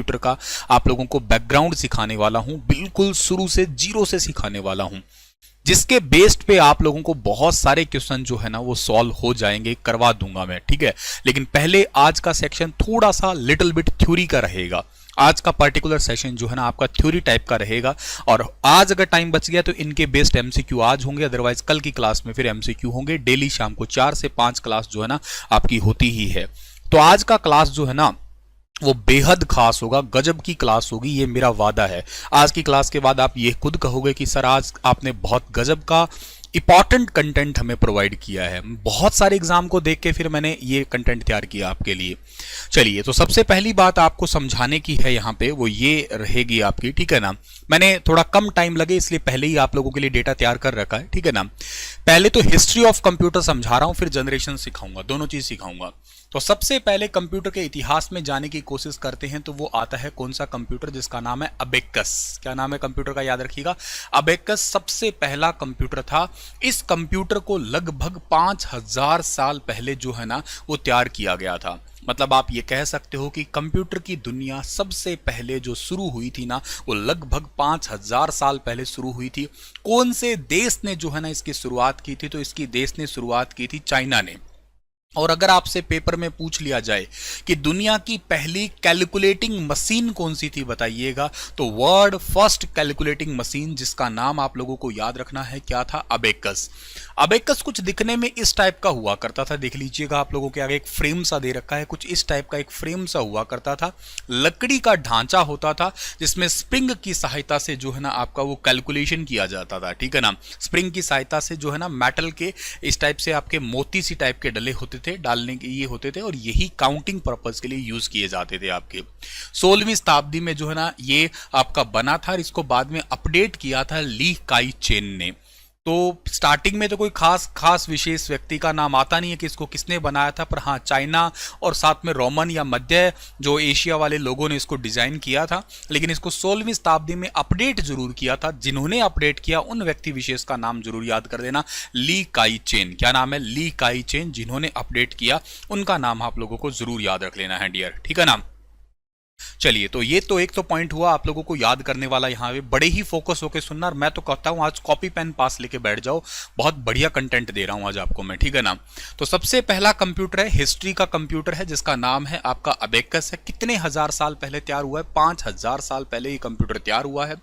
Computer का आप लोगों को बैकग्राउंड सिखाने वाला हूं, बिल्कुल शुरू से जीरो से सिखाने वाला हूं, जिसके बेस्ड पे आप लोगों को बहुत सारे क्वेश्चन जो है ना वो सॉल्व हो जाएंगे, करवा दूंगा मैं, ठीक है। लेकिन पहले आज का सेक्शन थोड़ा सा लिटिल बिट थ्योरी का रहेगा। आज का पर्टिकुलर सेशन जो है ना आपका थ्योरी टाइप का रहेगा, और आज अगर टाइम बच गया तो इनके बेस्ड एमसीक्यू आज होंगे, अदरवाइज कल की क्लास में फिर एमसीक्यू होंगे। डेली शाम को 4 से 5 क्लास जो है ना आपकी होती ही है। तो आज का क्लास जो है ना वो बेहद खास होगा, गजब की क्लास होगी, ये मेरा वादा है। आज की क्लास के बाद आप ये खुद कहोगे कि सर आज आपने बहुत गजब का इंपॉर्टेंट कंटेंट हमें प्रोवाइड किया है। बहुत सारे एग्जाम को देख के फिर मैंने ये कंटेंट तैयार किया आपके लिए। चलिए, तो सबसे पहली बात आपको समझाने की है यहाँ पे, वो ये रहेगी आपकी, ठीक है ना। मैंने थोड़ा कम टाइम लगे इसलिए पहले ही आप लोगों के लिए डेटा तैयार कर रखा है, ठीक है ना। पहले तो हिस्ट्री ऑफ कंप्यूटर समझा रहा हूं, फिर जनरेशन सिखाऊंगा, दोनों चीज सिखाऊंगा। तो सबसे पहले कंप्यूटर के इतिहास में जाने की कोशिश करते हैं, तो वो आता है कौन सा कंप्यूटर, जिसका नाम है अबेकस। क्या नाम है कंप्यूटर का, याद रखिएगा, अबेकस सबसे पहला कंप्यूटर था। इस कंप्यूटर को लगभग 5000 साल पहले जो है ना वो तैयार किया गया था। मतलब आप ये कह सकते हो कि कंप्यूटर की दुनिया सबसे पहले जो शुरू हुई थी ना वो लगभग 5000 साल पहले शुरू हुई थी। कौन से देश ने जो है ना इसकी शुरुआत की थी, तो इसकी देश ने शुरुआत की थी चाइना ने। और अगर आपसे पेपर में पूछ लिया जाए कि दुनिया की पहली कैलकुलेटिंग मशीन कौन सी थी बताइएगा, तो वर्ल्ड फर्स्ट कैलकुलेटिंग मशीन जिसका नाम आप लोगों को याद रखना है क्या था, अबेकस। अबेकस कुछ दिखने में इस टाइप का हुआ करता था, देख लीजिएगा आप लोगों के आगे एक फ्रेम सा दे रखा है, कुछ इस टाइप का एक फ्रेम सा हुआ करता था। लकड़ी का ढांचा होता था जिसमें स्प्रिंग की सहायता से जो है ना आपका वो कैलकुलेशन किया जाता था, ठीक है ना। स्प्रिंग की सहायता से जो है ना मेटल के इस टाइप से आपके मोती सी टाइप के डले होते थे, डालने के ये होते थे, और यही काउंटिंग पर्पस के लिए यूज किए जाते थे आपके। 16वीं शताब्दी में जो है ना ये आपका बना था, और इसको बाद में अपडेट किया था ली काई चेन ने। तो स्टार्टिंग में तो कोई खास विशेष व्यक्ति का नाम आता नहीं है कि इसको किसने बनाया था, पर हाँ चाइना और साथ में रोमन या मध्य जो एशिया वाले लोगों ने इसको डिजाइन किया था। लेकिन इसको 16वीं शताब्दी में अपडेट जरूर किया था। जिन्होंने अपडेट किया उन व्यक्ति विशेष का नाम जरूर याद कर देना, ली काई चेन। क्या नाम है, ली काई चेन। जिन्होंने अपडेट किया उनका नाम आप लोगों को जरूर याद रख लेना है डियर, ठीक है ना। चलिए, तो ये तो एक तो पॉइंट हुआ आप लोगों को याद करने वाला। यहाँ पे बड़े ही फोकस होकर सुनना, और मैं तो कहता हूँ आज कॉपी पेन पास लेके बैठ जाओ, बहुत बढ़िया कंटेंट दे रहा हूँ आज आपको मैं, ठीक है ना। तो सबसे पहला कंप्यूटर है, हिस्ट्री का कंप्यूटर है, जिसका नाम है आपका अबेकस है। कितने हजार साल पहले तैयार हुआ है, 5000 साल पहले ये कंप्यूटर तैयार हुआ है।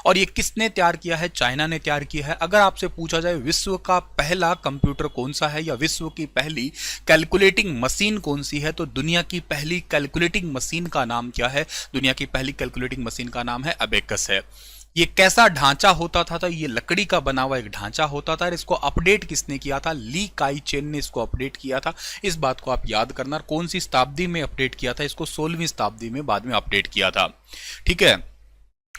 और ये किसने तैयार किया है, चाइना ने तैयार किया है। अगर आपसे पूछा जाए विश्व का पहला कंप्यूटर कौन सा है, या विश्व की पहली कैलकुलेटिंग मशीन कौन सी है, तो दुनिया की पहली कैलकुलेटिंग मशीन का नाम क्या है, दुनिया की पहली कैलकुलेटिंग मशीन का नाम है अबेकस है। ये कैसा ढांचा होता था, तो ये लकड़ी का बना हुआ एक ढांचा होता था, और इसको अपडेट किसने किया था, ली काई चेन ने इसको अपडेट किया था। इस बात को आप याद करना। कौन सी शताब्दी में अपडेट किया था इसको, 16वीं शताब्दी में बाद में अपडेट किया था, ठीक है।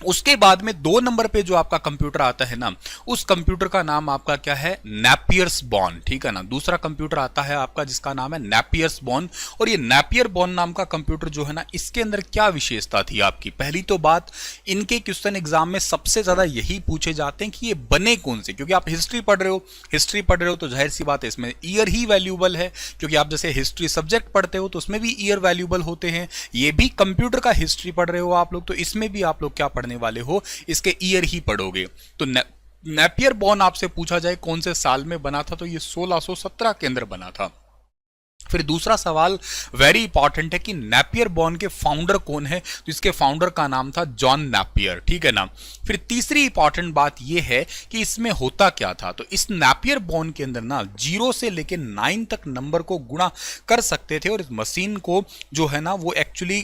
उसके बाद में 2 नंबर पे जो आपका कंप्यूटर आता है ना, उस कंप्यूटर का नाम आपका क्या है, नेपियर्स बॉर्न, ठीक है ना। दूसरा कंप्यूटर आता है आपका जिसका नाम है नेपियर्स बॉर्न। और ये नेपियर बॉर्न नाम का कंप्यूटर जो है ना, इसके अंदर क्या विशेषता थी आपकी। पहली तो बात, इनके क्वेश्चन एग्जाम में सबसे ज्यादा यही पूछे जाते हैं कि ये बने कौन से, क्योंकि आप हिस्ट्री पढ़ रहे हो तो जाहिर सी बात है इसमें ईयर ही वैल्यूबल है, क्योंकि आप जैसे हिस्ट्री सब्जेक्ट पढ़ते हो तो उसमें भी ईयर वैल्यूबल होते हैं। ये भी कंप्यूटर का हिस्ट्री पढ़ रहे हो आप लोग, तो इसमें भी आप लोग क्या पढ़ने वाले हो, इसके ईयर ही पढ़ोगे। तो नेपियर बॉर्न आपसे पूछा जाए कौन से साल में बना था, तो ये 1617 के अंदर बना था। फिर दूसरा सवाल वेरी इंपॉर्टेंट है कि नेपियर बॉर्न के फाउंडर कौन है, तो इसके फाउंडर का नाम था जॉन नेपियर, ठीक है ना। फिर तीसरी इंपॉर्टेंट बात यह है कि इसमें होता क्या था, तो इस नेपियर बॉर्न के अंदर ना 0 से लेकर 9 तक नंबर को गुणा कर सकते थे। और इस मशीन को जो है ना वो एक्चुअली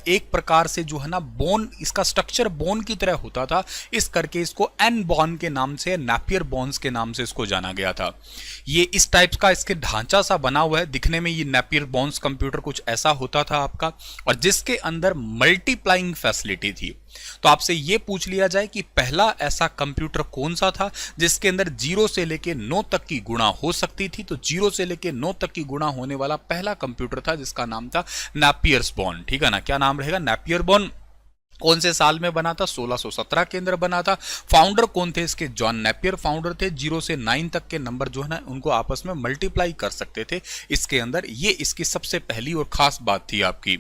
एक प्रकार से जो है ना बोन, इसका स्ट्रक्चर बोन की तरह होता था, इस करके इसको एन बॉर्न के नाम से, नेपियर बॉर्न्स के नाम से इसको जाना गया था। ये इस टाइप का इसके ढांचा सा बना हुआ है, दिखने में ये नेपियर बॉर्न्स कंप्यूटर कुछ ऐसा होता था आपका, और जिसके अंदर मल्टीप्लाइंग फैसिलिटी थी। तो आपसे ये पूछ लिया जाए कि पहला ऐसा कंप्यूटर कौन सा था जिसके अंदर 0 से लेके 9 तक की गुणा हो सकती थी, तो 0 से लेके 9 तक की गुणा होने वाला पहला कंप्यूटर था जिसका नाम था नेपियर्स बॉर्न, ठीक है ना। क्या नाम रहेगा, नेपियर बॉर्न। कौन से साल में बना था, 1617 के अंदर बना था। फाउंडर कौन थे इसके, जॉन नेपियर फाउंडर थे। 0 से 9 तक के नंबर जो है ना उनको आपस में मल्टीप्लाई कर सकते थे इसके अंदर, ये इसकी सबसे पहली और खास बात थी आपकी।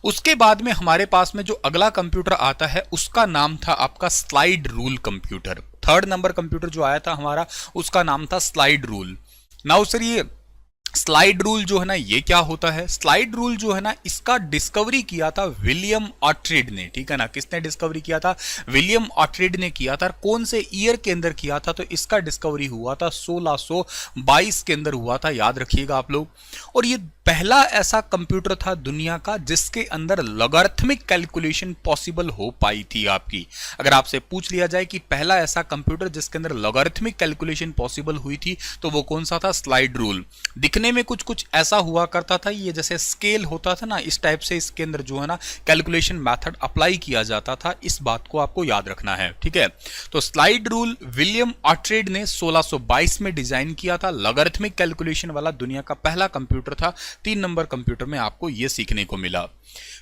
उसके बाद में हमारे पास में जो अगला कंप्यूटर आता है उसका नाम था आपका slide rule computer. Third number computer जो आया था हमारा उसका नाम था स्लाइड रूल। नाउ सर ये स्लाइड रूल जो है ना ये क्या होता है? स्लाइड रूल जो है ना इसका डिस्कवरी किया था विलियम ऑट्रिड ने, ठीक है ना। किसने डिस्कवरी किया था? विलियम ऑट्रिड ने किया था। कौन से ईयर के अंदर किया था? तो इसका डिस्कवरी हुआ था 1622 के अंदर हुआ था, याद रखिएगा आप लोग। और ये पहला ऐसा कंप्यूटर था दुनिया का जिसके अंदर लॉगरिथमिक कैलकुलेशन पॉसिबल हो पाई थी आपकी। अगर आपसे पूछ लिया जाए कि पहला ऐसा कंप्यूटर जिसके अंदर लॉगरिथमिक कैलकुलेशन पॉसिबल हुई थी तो वो कौन सा था? Slide rule. दिखने में कुछ कुछ ऐसा हुआ करता था, ये जैसे स्केल होता था ना इस टाइप से इसके अंदर जो है ना कैलकुलेशन मेथड अप्लाई किया जाता था। इस बात को आपको याद रखना है, ठीक है। तो स्लाइड रूल विलियम ऑट्रिड ने 1622 में डिजाइन किया था। लॉगरिथमिक कैलकुलेशन वाला दुनिया का पहला कंप्यूटर था। 3 नंबर कंप्यूटर में आपको यह सीखने को मिला।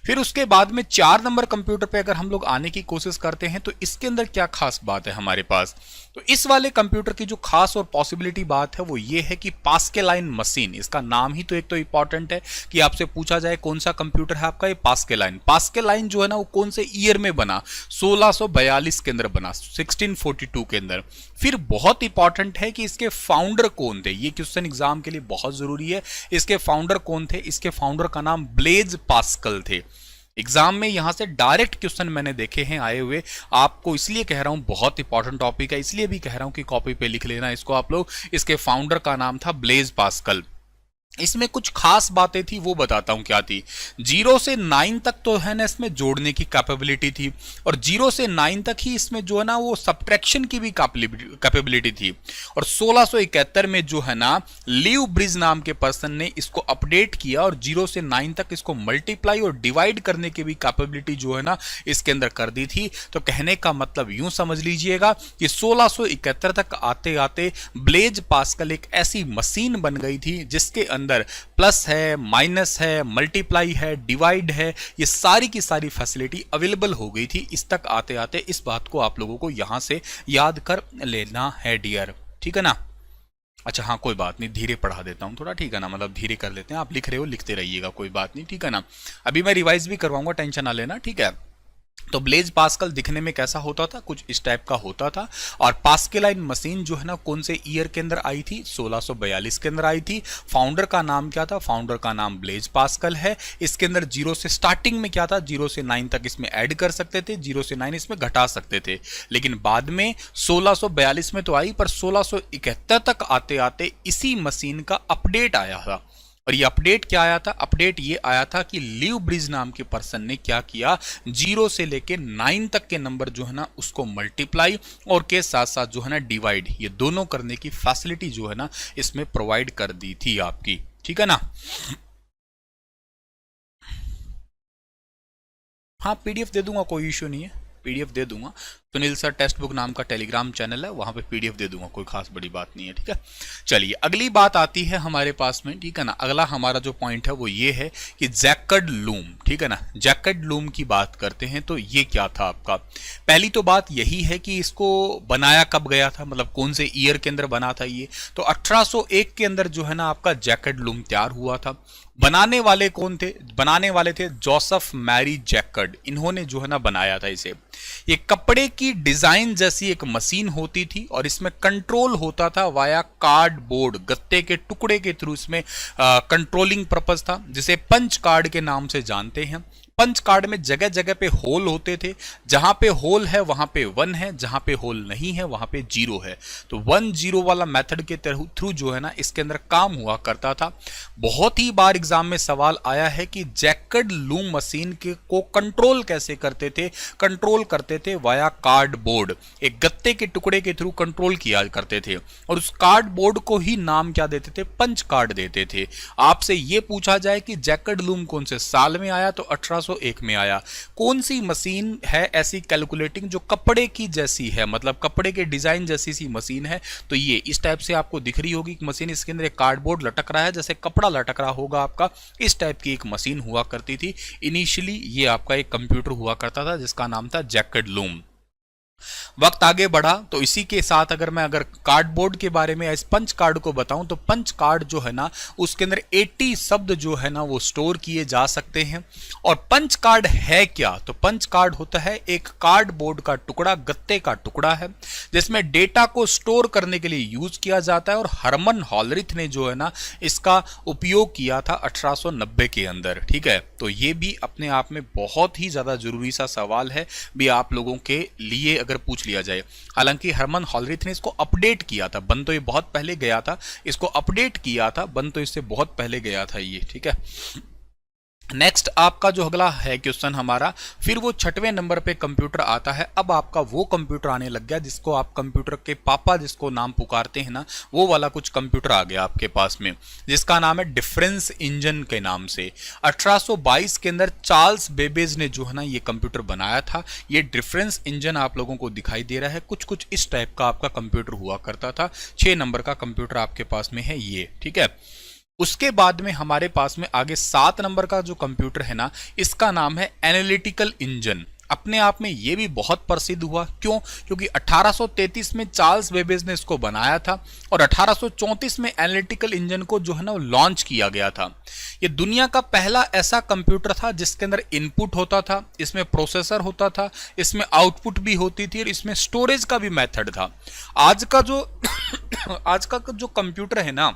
फिर उसके बाद में 4 नंबर कंप्यूटर पे अगर हम लोग आने की कोशिश करते हैं तो इसके अंदर क्या खास बात है हमारे पास? तो इस वाले कंप्यूटर की जो खास और पॉसिबिलिटी बात है वो ये है कि पास्केलाइन मशीन, इसका नाम ही तो एक तो इंपॉर्टेंट है कि आपसे पूछा जाए कौन सा कंप्यूटर है आपका, ये पास्केलाइन। पास्केलाइन जो है ना वो कौन से ईयर में बना? 1642 के अंदर बना, 1642 के अंदर। फिर बहुत इंपॉर्टेंट है कि इसके फाउंडर कौन थे, ये क्वेश्चन एग्जाम के लिए बहुत जरूरी है। इसके फाउंडर कौन थे? इसके फाउंडर का नाम ब्लेज पास्कल थे। एग्जाम में यहां से डायरेक्ट क्वेश्चन मैंने देखे हैं आए हुए, आपको इसलिए कह रहा हूं बहुत इंपॉर्टेंट टॉपिक है, इसलिए भी कह रहा हूं कि कॉपी पे लिख लेना इसको आप लोग। इसके फाउंडर का नाम था ब्लेज पास्कल। इसमें कुछ खास बातें थी वो बताता हूं क्या थी। 0 से 9 तक तो है ना इसमें जोड़ने की कैपेबिलिटी थी, और 0 से 9 तक ही इसमें जो है ना वो सब्ट्रैक्शन की भी कैपेबिलिटी थी। और 1671 में जो है ना लीव ब्रिज नाम के पर्सन ने इसको अपडेट किया और 0 से 9 तक इसको मल्टीप्लाई और डिवाइड करने की भी कैपेबिलिटी जो है ना इसके अंदर कर दी थी। तो कहने का मतलब यूं समझ लीजिएगा कि 1671 तक आते आते ब्लेज पास्कल एक ऐसी मशीन बन गई थी जिसके अंदर प्लस है, माइनस है, मल्टीप्लाई है, डिवाइड है, ये सारी की सारी फैसिलिटी अवेलेबल हो गई थी। इस तक आते आते इस बात को आप लोगों को यहां से याद कर लेना है डियर, ठीक है ना। अच्छा हाँ कोई बात नहीं, धीरे पढ़ा देता हूं थोड़ा, ठीक है ना, मतलब धीरे कर लेते हैं। आप लिख रहे हो लिखते रहिएगा, कोई बात नहीं, ठीक है ना। अभी मैं रिवाइज भी करवाऊंगा, टेंशन ना लेना, ठीक है। तो ब्लेज पास्कल दिखने में कैसा होता था? कुछ इस टाइप का होता था। और पास्केलाइन मशीन जो है ना कौन से ईयर के अंदर आई थी? 1642 के अंदर आई थी। फाउंडर का नाम क्या था? फाउंडर का नाम ब्लेज पास्कल है। इसके अंदर 0 से स्टार्टिंग में क्या था? 0 से 9 तक इसमें ऐड कर सकते थे, 0 से 9 इसमें घटा सकते थे। लेकिन बाद में 1642 में तो आई, पर 1671 तक आते आते इसी मशीन का अपडेट आया था। और ये अपडेट क्या आया था? अपडेट ये आया था कि लीव ब्रिज नाम के पर्सन ने क्या किया, 0 से लेके 9 तक के नंबर जो है ना उसको मल्टीप्लाई और के साथ साथ जो है ना डिवाइड, ये दोनों करने की फैसिलिटी जो है ना इसमें प्रोवाइड कर दी थी आपकी, ठीक है ना। हाँ पीडीएफ दे दूंगा, कोई इश्यू नहीं है, पीडीएफ दे दूंगा। सुनील सर टेक्स्ट बुक नाम का टेलीग्राम चैनल है, वहां पे पीडीएफ दे दूंगा, कोई खास बड़ी बात नहीं है, ठीक है। चलिए अगली बात आती है हमारे पास में, ठीक है ना। अगला हमारा जो पॉइंट है वो ये है कि जैकर्ड लूम, ठीक है ना। जैकर्ड लूम की बात करते हैं तो ये क्या था आपका? पहली तो बात यही है कि इसको बनाया कब गया था, मतलब कौन से ईयर के अंदर बना था ये? तो 1801 के अंदर जो है ना आपका जैकर्ड लूम तैयार हुआ था। बनाने वाले कौन थे? बनाने वाले थे जोसेफ मैरी जैकर्ड, इन्होंने जो है ना बनाया था इसे। ये कपड़े की डिजाइन जैसी एक मशीन होती थी और इसमें कंट्रोल होता था वाया कार्डबोर्ड, गत्ते के टुकड़े के थ्रू इसमें कंट्रोलिंग पर्पस था, जिसे पंच कार्ड के नाम से जानते हैं। पंच कार्ड में जगह जगह पे होल होते थे, जहां पे होल है वहां पे 1 है, जहां पे होल नहीं है वहां पे 0 है। तो 1-0 वाला मेथड के थ्रू जो है ना इसके अंदर काम हुआ करता था। बहुत ही बार एग्जाम में सवाल आया है कि जैकर्ड लूम मशीन के को कंट्रोल कैसे करते थे? कंट्रोल करते थे वाया कार्डबोर्ड, एक गत्ते के टुकड़े के थ्रू कंट्रोल किया करते थे और उस कार्डबोर्ड को ही नाम क्या देते थे? पंच कार्ड देते थे। आपसे ये पूछा जाए कि जैकर्ड लूम कौन से साल में आया, तो 1801 में आया। कौन सी मशीन है ऐसी कैलकुलेटिंग जो कपड़े की जैसी है, मतलब कपड़े के डिजाइन जैसी सी मशीन है? तो ये इस टाइप से आपको दिख रही होगी मशीन, इसके अंदर एक कार्डबोर्ड लटक रहा है, जैसे कपड़ा लटक रहा होगा आपका, इस टाइप की एक मशीन हुआ करती थी। इनिशियली ये आपका एक कंप्यूटर हुआ करता था जिसका नाम था जैकर्ड लूम। वक्त आगे बढ़ा तो इसी के साथ अगर कार्डबोर्ड के बारे में इस पंच कार्ड को बताऊं तो पंच कार्ड जो है ना उसके अंदर 80 शब्द जो है ना वो स्टोर किए जा सकते हैं। और पंच कार्ड है क्या? तो पंच कार्ड होता है एक कार्डबोर्ड का टुकड़ा, गत्ते का टुकड़ा है जिसमें डेटा को स्टोर करने के लिए यूज किया जाता है। और हरमन हॉलरिथ ने जो है ना इसका उपयोग किया था 1890 के अंदर। ठीक है, तो ये भी अपने आप में बहुत ही ज्यादा जरूरी सा सवाल है भी आप लोगों के लिए अगर पूछ लिया जाए। हालांकि हरमन हॉलरिथ ने इसको अपडेट किया था, बन तो ये बहुत पहले गया था, इसको अपडेट किया था, बन तो इससे बहुत पहले गया था ये। ठीक है, नेक्स्ट आपका जो अगला है क्वेश्चन हमारा, फिर वो 6वें नंबर पे कंप्यूटर आता है। अब आपका वो कंप्यूटर आने लग गया जिसको आप कंप्यूटर के पापा जिसको नाम पुकारते हैं ना, वो वाला कुछ कंप्यूटर आ गया आपके पास में जिसका नाम है डिफरेंस इंजन के नाम से। 1822 के अंदर चार्ल्स बेबेज ने जो है ना ये कंप्यूटर बनाया था। ये डिफरेंस इंजन आप लोगों को दिखाई दे रहा है, कुछ कुछ इस टाइप का आपका कंप्यूटर हुआ करता था। 6 नंबर का कंप्यूटर आपके पास में है ये। ठीक है, उसके बाद में हमारे पास में आगे 7 नंबर का जो कंप्यूटर है ना, इसका नाम है एनालिटिकल इंजन। अपने आप में ये भी बहुत प्रसिद्ध हुआ। क्यों? क्योंकि 1833 में चार्ल्स बेबेज ने इसको बनाया था और 1834 में एनालिटिकल इंजन को जो है ना लॉन्च किया गया था। ये दुनिया का पहला ऐसा कंप्यूटर था जिसके अंदर इनपुट होता था, इसमें प्रोसेसर होता था, इसमें आउटपुट भी होती थी और इसमें स्टोरेज का भी मेथड था। आज का जो आज का जो कंप्यूटर है ना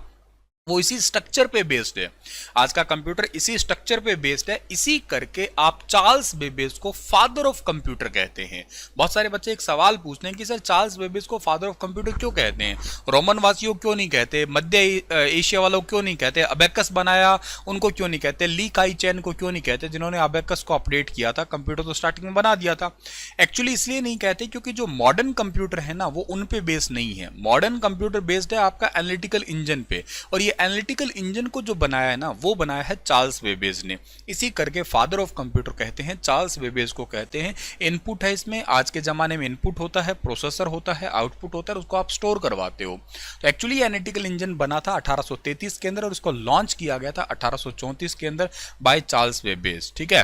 वो इसी स्ट्रक्चर पे बेस्ड है। आज का कंप्यूटर इसी स्ट्रक्चर पे बेस्ड है। इसी करके आप चार्ल्स बेबेज को फादर ऑफ कंप्यूटर कहते हैं। बहुत सारे बच्चे एक सवाल पूछते हैं कि सर चार्ल्स बेबेज को फादर ऑफ कंप्यूटर क्यों कहते हैं, रोमन वासियों क्यों नहीं कहते, मध्य एशिया वालों क्यों नहीं कहते, अबेकस बनाया उनको क्यों नहीं कहते, ली काई चैन को क्यों नहीं कहते जिन्होंने अबेकस को अपडेट किया था, कंप्यूटर तो स्टार्टिंग में बना दिया था। एक्चुअली इसलिए नहीं कहते क्योंकि जो मॉडर्न कंप्यूटर है ना वो उन पे बेस्ड नहीं है। मॉडर्न कंप्यूटर बेस्ड है आपका एनालिटिकल इंजन पे, और ये एनालिटिकल इंजन को जो बनाया है ना वो बनाया है चार्ल्स बेबेज ने। इसी करके फादर ऑफ कंप्यूटर कहते हैं, चार्ल्स बेबेज को कहते हैं। इनपुट है इसमें, आज के जमाने में इनपुट होता है, प्रोसेसर होता है, आउटपुट होता है, उसको आप स्टोर करवाते हो। तो एक्चुअली एनालिटिकल इंजन बना था 1833 के अंदर और इसको लॉन्च किया गया था 1834 के अंदर बाय चार्ल्स बेबेज। ठीक है,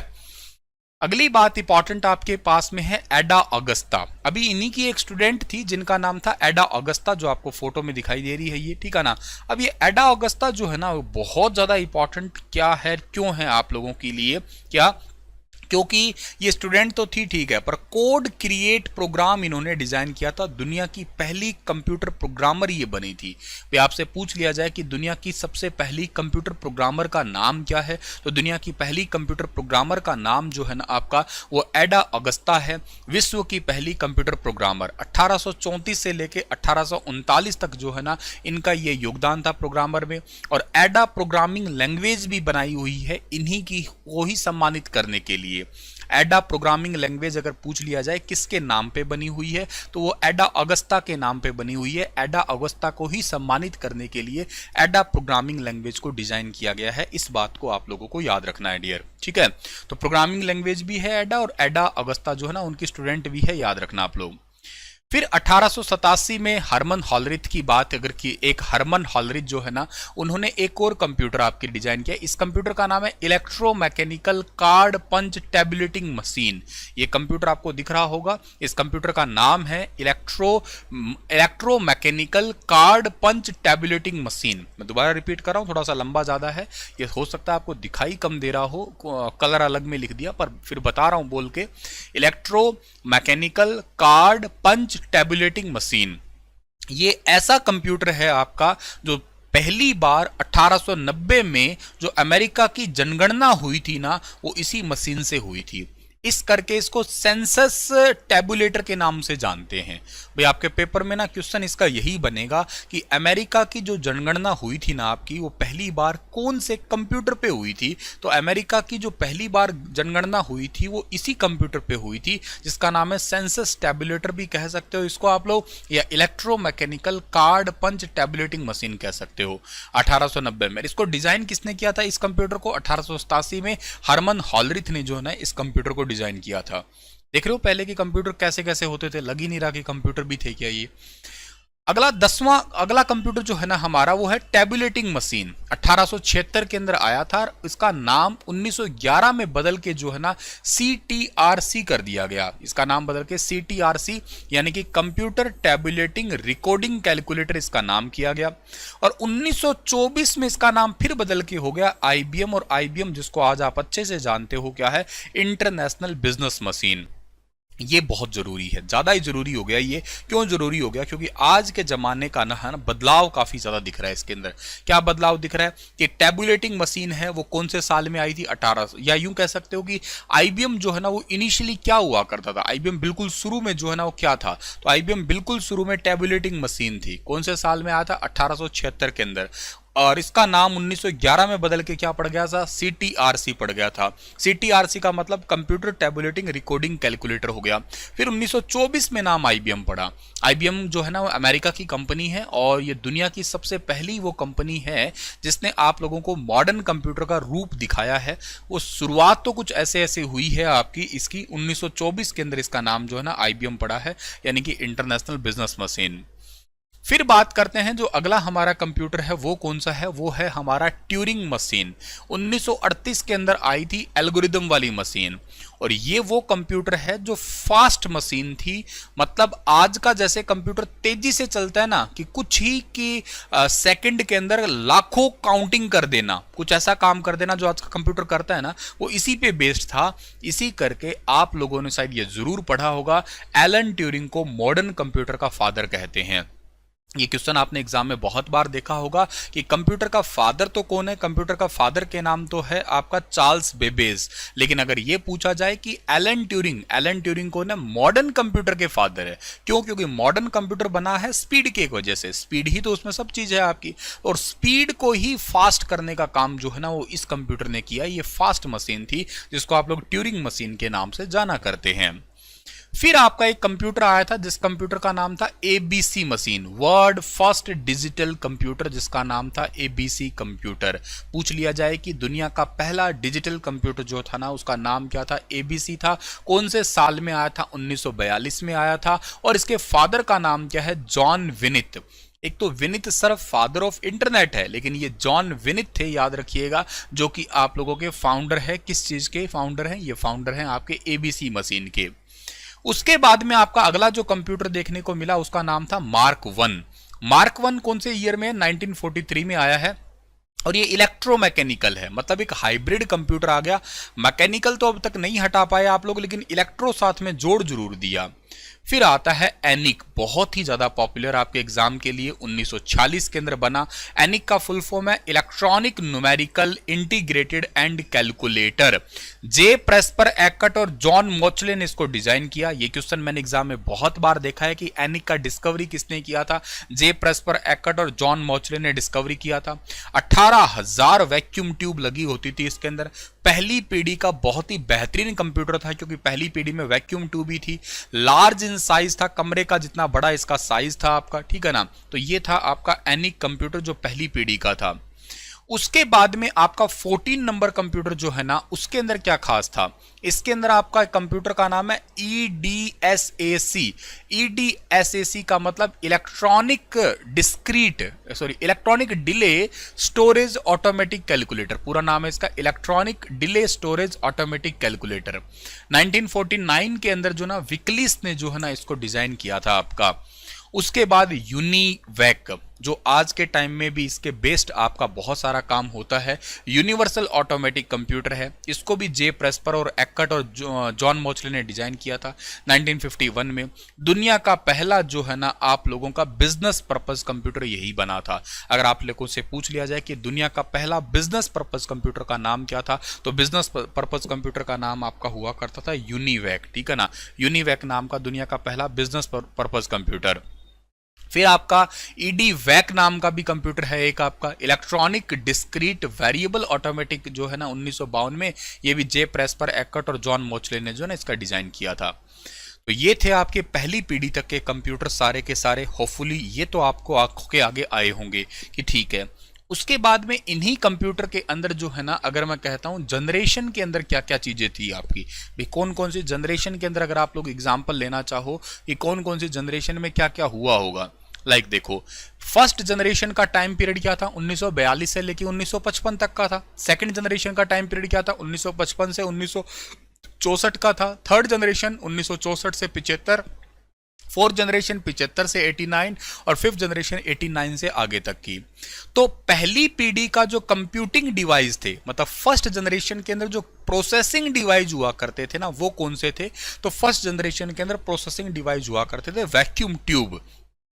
अगली बात इंपॉर्टेंट आपके पास में है एडा अगस्ता। अभी इन्हीं की एक स्टूडेंट थी जिनका नाम था एडा अगस्ता, जो आपको फोटो में दिखाई दे रही है ये। ठीक है ना, अब ये एडा अगस्ता जो है ना वो बहुत ज्यादा इंपॉर्टेंट क्या है, क्यों है आप लोगों के लिए, क्या क्योंकि ये स्टूडेंट तो थी ठीक है, पर कोड क्रिएट प्रोग्राम इन्होंने डिजाइन किया था। दुनिया की पहली कंप्यूटर प्रोग्रामर ये बनी थी। वे आपसे पूछ लिया जाए कि दुनिया की सबसे पहली कंप्यूटर प्रोग्रामर का नाम क्या है, तो दुनिया की पहली कंप्यूटर प्रोग्रामर का नाम जो है ना आपका वो एडा अगस्ता है। विश्व की पहली कंप्यूटर प्रोग्रामर 1834 से लेके 1839 तक जो है ना इनका ये योगदान था प्रोग्रामर में। और एडा प्रोग्रामिंग लैंग्वेज भी बनाई हुई है इन्हीं की को ही सम्मानित करने के लिए। एडा प्रोग्रामिंग लैंग्वेज अगर पूछ लिया जाए किसके नाम पे बनी हुई है तो वो एडा अगस्ता के नाम पे बनी हुई है। एडा अगस्ता को ही सम्मानित करने के लिए एडा प्रोग्रामिंग लैंग्वेज को डिजाइन किया गया है। इस बात को आप लोगों को याद रखना है डियर। ठीक है, तो प्रोग्रामिंग लैंग्वेज भी है एडा, और एडा अगस्ता जो है ना उनकी स्टूडेंट भी है, याद रखना आप लोग। फिर 1887 में हरमन हॉलरिथ की बात अगर की, एक हरमन हॉलरिथ जो है ना उन्होंने एक और कंप्यूटर आपके डिजाइन किया। इस कंप्यूटर का नाम है इलेक्ट्रोमैकेनिकल कार्ड पंच टैबुलेटिंग मशीन। ये कंप्यूटर आपको दिख रहा होगा, इस कंप्यूटर का नाम है इलेक्ट्रोमैकेनिकल कार्ड पंच टैबुलेटिंग मशीन। मैं दोबारा रिपीट कर रहा हूं, थोड़ा सा लंबा ज्यादा है, ये हो सकता है आपको दिखाई कम दे रहा हो, कलर अलग में लिख दिया, पर फिर बता रहा हूं बोल के। इलेक्ट्रोमैकेनिकल कार्ड पंच टैबुलेटिंग मशीन, ये ऐसा कंप्यूटर है आपका जो पहली बार 1890 में जो अमेरिका की जनगणना हुई थी ना वो इसी मशीन से हुई थी। इस करके इसको सेंसस टैबुलेटर के नाम से जानते हैं। भाई आपके पेपर में ना क्वेश्चन इसका यही बनेगा कि अमेरिका की जो जनगणना हुई थी ना आपकी, वो पहली बार कौन से कंप्यूटर पे हुई थी, तो अमेरिका की जो पहली बार जनगणना हुई थी वो इसी कंप्यूटर पे हुई थी जिसका नाम है सेंसस टैबुलेटर भी कह सकते हो इसको आप लोग, या इलेक्ट्रोमैकेनिकल कार्ड पंच टैबुलेटिंग मशीन कह सकते हो। 1890 में इसको डिजाइन किसने किया था इस कंप्यूटर को? 1887 में हरमन हॉलरिथ ने जो है ना इस कंप्यूटर को डिजाइन किया था। देख रहे हो पहले के कंप्यूटर कैसे कैसे होते थे, लग ही नहीं रहा कि कंप्यूटर भी थे क्या ये। अगला कंप्यूटर जो है ना हमारा वो है टेबुलेटिंग मशीन। 1876 के अंदर आया था। इसका नाम 1911 में बदल के जो है ना CTRC कर दिया गया। इसका नाम बदल के CTRC यानी कि कंप्यूटर टेबुलेटिंग रिकॉर्डिंग कैलकुलेटर इसका नाम किया गया। और 1924 में इसका नाम फिर बदल के हो गया IBM, और IBM जिसको आज आप अच्छे से जानते हो क्या है, इंटरनेशनल बिजनेस मशीन। ये बहुत जरूरी है, ज्यादा ही जरूरी हो गया। ये क्यों जरूरी हो गया? क्योंकि आज के जमाने का ना है ना बदलाव काफी ज्यादा दिख रहा है इसके अंदर। क्या बदलाव दिख रहा है कि टेबुलेटिंग मशीन है वो कौन से साल में आई थी? 1800, या यूं कह सकते हो कि IBM जो है ना वो इनिशियली क्या हुआ करता था। IBM बिल्कुल शुरू में जो है ना वो क्या था, तो IBM बिल्कुल शुरू में टेबुलेटिंग मशीन थी। कौन से साल में आया था? 1876 के अंदर। और इसका नाम 1911 में बदल के क्या पड़ गया था? CTRC पड़ गया था। CTRC का मतलब कंप्यूटर टेबुलेटिंग रिकॉर्डिंग कैलकुलेटर हो गया। फिर 1924 में नाम IBM पड़ा। IBM जो है ना वो अमेरिका की कंपनी है, और ये दुनिया की सबसे पहली वो कंपनी है जिसने आप लोगों को मॉडर्न कंप्यूटर का रूप दिखाया है। वो शुरुआत तो कुछ ऐसे ऐसे हुई है आपकी इसकी। 1924 के अंदर इसका नाम जो है ना IBM पड़ा है, यानी कि इंटरनेशनल बिजनेस मशीन। फिर बात करते हैं जो अगला हमारा कंप्यूटर है वो कौन सा है, वो है हमारा ट्यूरिंग मशीन। 1938 के अंदर आई थी एल्गोरिदम वाली मशीन, और ये वो कंप्यूटर है जो फास्ट मशीन थी। मतलब आज का जैसे कंप्यूटर तेजी से चलता है ना, कि कुछ ही की सेकंड के अंदर लाखों काउंटिंग कर देना, कुछ ऐसा काम कर देना जो आज का कंप्यूटर करता है ना, वो इसी पे बेस्ड था। इसी करके आप लोगों ने शायद ये जरूर पढ़ा होगा, एलन ट्यूरिंग को मॉडर्न कंप्यूटर का फादर कहते हैं। ये क्वेश्चन आपने एग्जाम में बहुत बार देखा होगा कि कंप्यूटर का फादर तो कौन है। कंप्यूटर का फादर के नाम तो है आपका चार्ल्स बेबेज। लेकिन अगर ये पूछा जाए कि एलन ट्यूरिंग कौन है, मॉडर्न कंप्यूटर के फादर है। क्यों? क्योंकि मॉडर्न कंप्यूटर बना है स्पीड के वजह से। स्पीड ही तो उसमें सब चीज है आपकी, और स्पीड को ही फास्ट करने का काम जो है ना वो इस कंप्यूटर ने किया। ये फास्ट मशीन थी जिसको आप लोग ट्यूरिंग मशीन के नाम से जाना करते हैं। फिर आपका एक कंप्यूटर आया था जिस कंप्यूटर का नाम था ABC machine, world first digital computer, जिसका नाम था ABC कंप्यूटर। पूछ लिया जाए कि दुनिया का पहला डिजिटल कंप्यूटर जो था ना उसका नाम क्या था? ABC था। कौन से साल में आया था? 1942 में आया था। और इसके फादर का नाम क्या है? जॉन विनिथ। एक तो विनिथ सिर्फ फादर ऑफ इंटरनेट है, लेकिन ये जॉन विनिथ थे, याद रखिएगा, जो कि आप लोगों के फाउंडर है। किस चीज के फाउंडर हैं? ये फाउंडर हैं आपके ABC मशीन के। उसके बाद में आपका अगला जो कंप्यूटर देखने को मिला उसका नाम था मार्क 1। मार्क 1 कौन से ईयर में? 1943 में आया है, और ये इलेक्ट्रोमैकेनिकल है। मतलब एक हाइब्रिड कंप्यूटर आ गया। मैकेनिकल तो अब तक नहीं हटा पाए आप लोग, लेकिन इलेक्ट्रो साथ में जोड़ जरूर दिया। फिर आता है एनिक, बहुत ही ज्यादा पॉपुलर आपके एग्जाम के लिए। 1946 के अंदर बना। एनिक का फुल फॉर्म है electronic numerical integrated and calculator. जे प्रेस्पर एकट और जॉन मोचले ने इसको डिजाइन किया। ये क्वेश्चन मैंने एग्जाम में बहुत बार देखा है कि एनिक का डिस्कवरी किसने किया था? जे प्रेस्पर एकट और जॉन मोचले ने डिस्कवरी किया था। 18,000 वैक्यूम ट्यूब लगी होती थी इसके अंदर। पहली पीढ़ी का बहुत ही बेहतरीन कंप्यूटर था, क्योंकि पहली पीढ़ी में वैक्यूम ट्यूब ही थी। लार्ज इन साइज था, कमरे का जितना बड़ा इसका साइज था आपका, ठीक है ना। तो ये था आपका एनिक कंप्यूटर जो पहली पीढ़ी का था। उसके बाद में आपका 14 नंबर कंप्यूटर जो है ना उसके अंदर क्या खास था? इसके अंदर आपका कंप्यूटर का नाम है EDSAC। EDSAC का मतलब electronic delay storage automatic calculator. पूरा नाम है इसका electronic delay storage automatic calculator. 1949 के अंदर जो ना विक्लिस ने जो है ना इसको डिजाइन किया था आपका। उसके बाद यूनिवैक, जो आज के टाइम में भी इसके बेस्ड आपका बहुत सारा काम होता है। यूनिवर्सल ऑटोमेटिक कंप्यूटर है। इसको भी जे प्रेस्पर और एकट और जॉन मोचले ने डिजाइन किया था 1951 में। दुनिया का पहला जो है ना आप लोगों का बिजनेस पर्पस कंप्यूटर यही बना था। अगर आप लोगों से पूछ लिया जाए कि दुनिया का पहला बिजनेस पर्पस कंप्यूटर का नाम क्या था, तो बिजनेस पर्पस कंप्यूटर का नाम आपका हुआ करता था यूनिवैक, ठीक है ना। यूनिवैक नाम का दुनिया का पहला बिजनेस पर्पस कंप्यूटर। फिर आपका EDVAC नाम का भी कंप्यूटर है एक आपका, इलेक्ट्रॉनिक डिस्क्रीट वेरिएबल ऑटोमेटिक, जो है ना 1952 में। ये भी जे प्रेस्पर एकट और जॉन मोचले ने जो है ना इसका डिजाइन किया था। तो ये थे आपके पहली पीढ़ी तक के कंप्यूटर सारे के सारे। होपफुली ये तो आपको आंखों के आगे आए होंगे कि ठीक है। उसके बाद में इन्हीं कंप्यूटर के अंदर जो है ना, अगर मैं कहता हूं जनरेशन के अंदर क्या क्या चीजें थी आपकी, भी कौन कौन सी जनरेशन के अंदर, अगर आप लोग एग्जांपल लेना चाहो कि कौन कौन सी जनरेशन में क्या क्या हुआ होगा। लाइक देखो, फर्स्ट जनरेशन का टाइम पीरियड क्या था, 1942 से लेके 1955 तक का था। सेकंड जनरेशन का टाइम पीरियड क्या था, 1955 से 1964 का था। थर्ड जनरेशन 1964 से 75, फोर्थ जनरेशन 75 से 89 और फिफ्थ जनरेशन 89 से आगे तक की। तो पहली पीढ़ी का जो कंप्यूटिंग डिवाइस थे, मतलब फर्स्ट जनरेशन के अंदर जो प्रोसेसिंग डिवाइस हुआ करते थे ना, वो कौन से थे? तो फर्स्ट जनरेशन के अंदर प्रोसेसिंग डिवाइस हुआ करते थे वैक्यूम ट्यूब।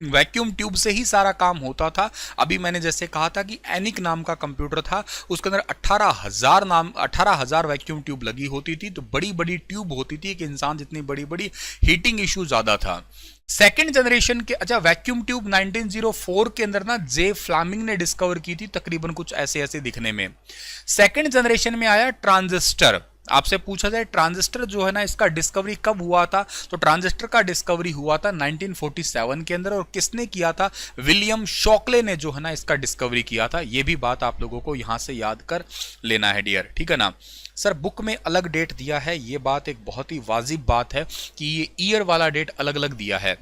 वैक्यूम ट्यूब से ही सारा काम होता था। अभी मैंने जैसे कहा था कि एनिक नाम का कंप्यूटर था, उसके अंदर 18,000 वैक्यूम ट्यूब लगी होती थी। तो बड़ी बड़ी ट्यूब होती थी कि इंसान जितनी बड़ी बड़ी, हीटिंग इशू ज्यादा था। सेकेंड जनरेशन के, अच्छा, वैक्यूम ट्यूब 1904 के अंदर ना जे फ्लामिंग ने डिस्कवर की थी, तकरीबन कुछ ऐसे ऐसे दिखने में। सेकेंड जनरेशन में आया ट्रांजिस्टर। आपसे पूछा जाए ट्रांजिस्टर जो है ना, इसका डिस्कवरी कब हुआ था? तो ट्रांजिस्टर का डिस्कवरी हुआ था 1947 के अंदर। और किसने किया था? विलियम शॉकले ने जो है ना इसका डिस्कवरी किया था। ये भी बात आप लोगों को यहां से याद कर लेना है डियर, ठीक है ना। सर बुक में अलग डेट दिया है, ये बात एक बहुत ही वाजिब बात है कि ये ईयर वाला डेट अलग अलग दिया है।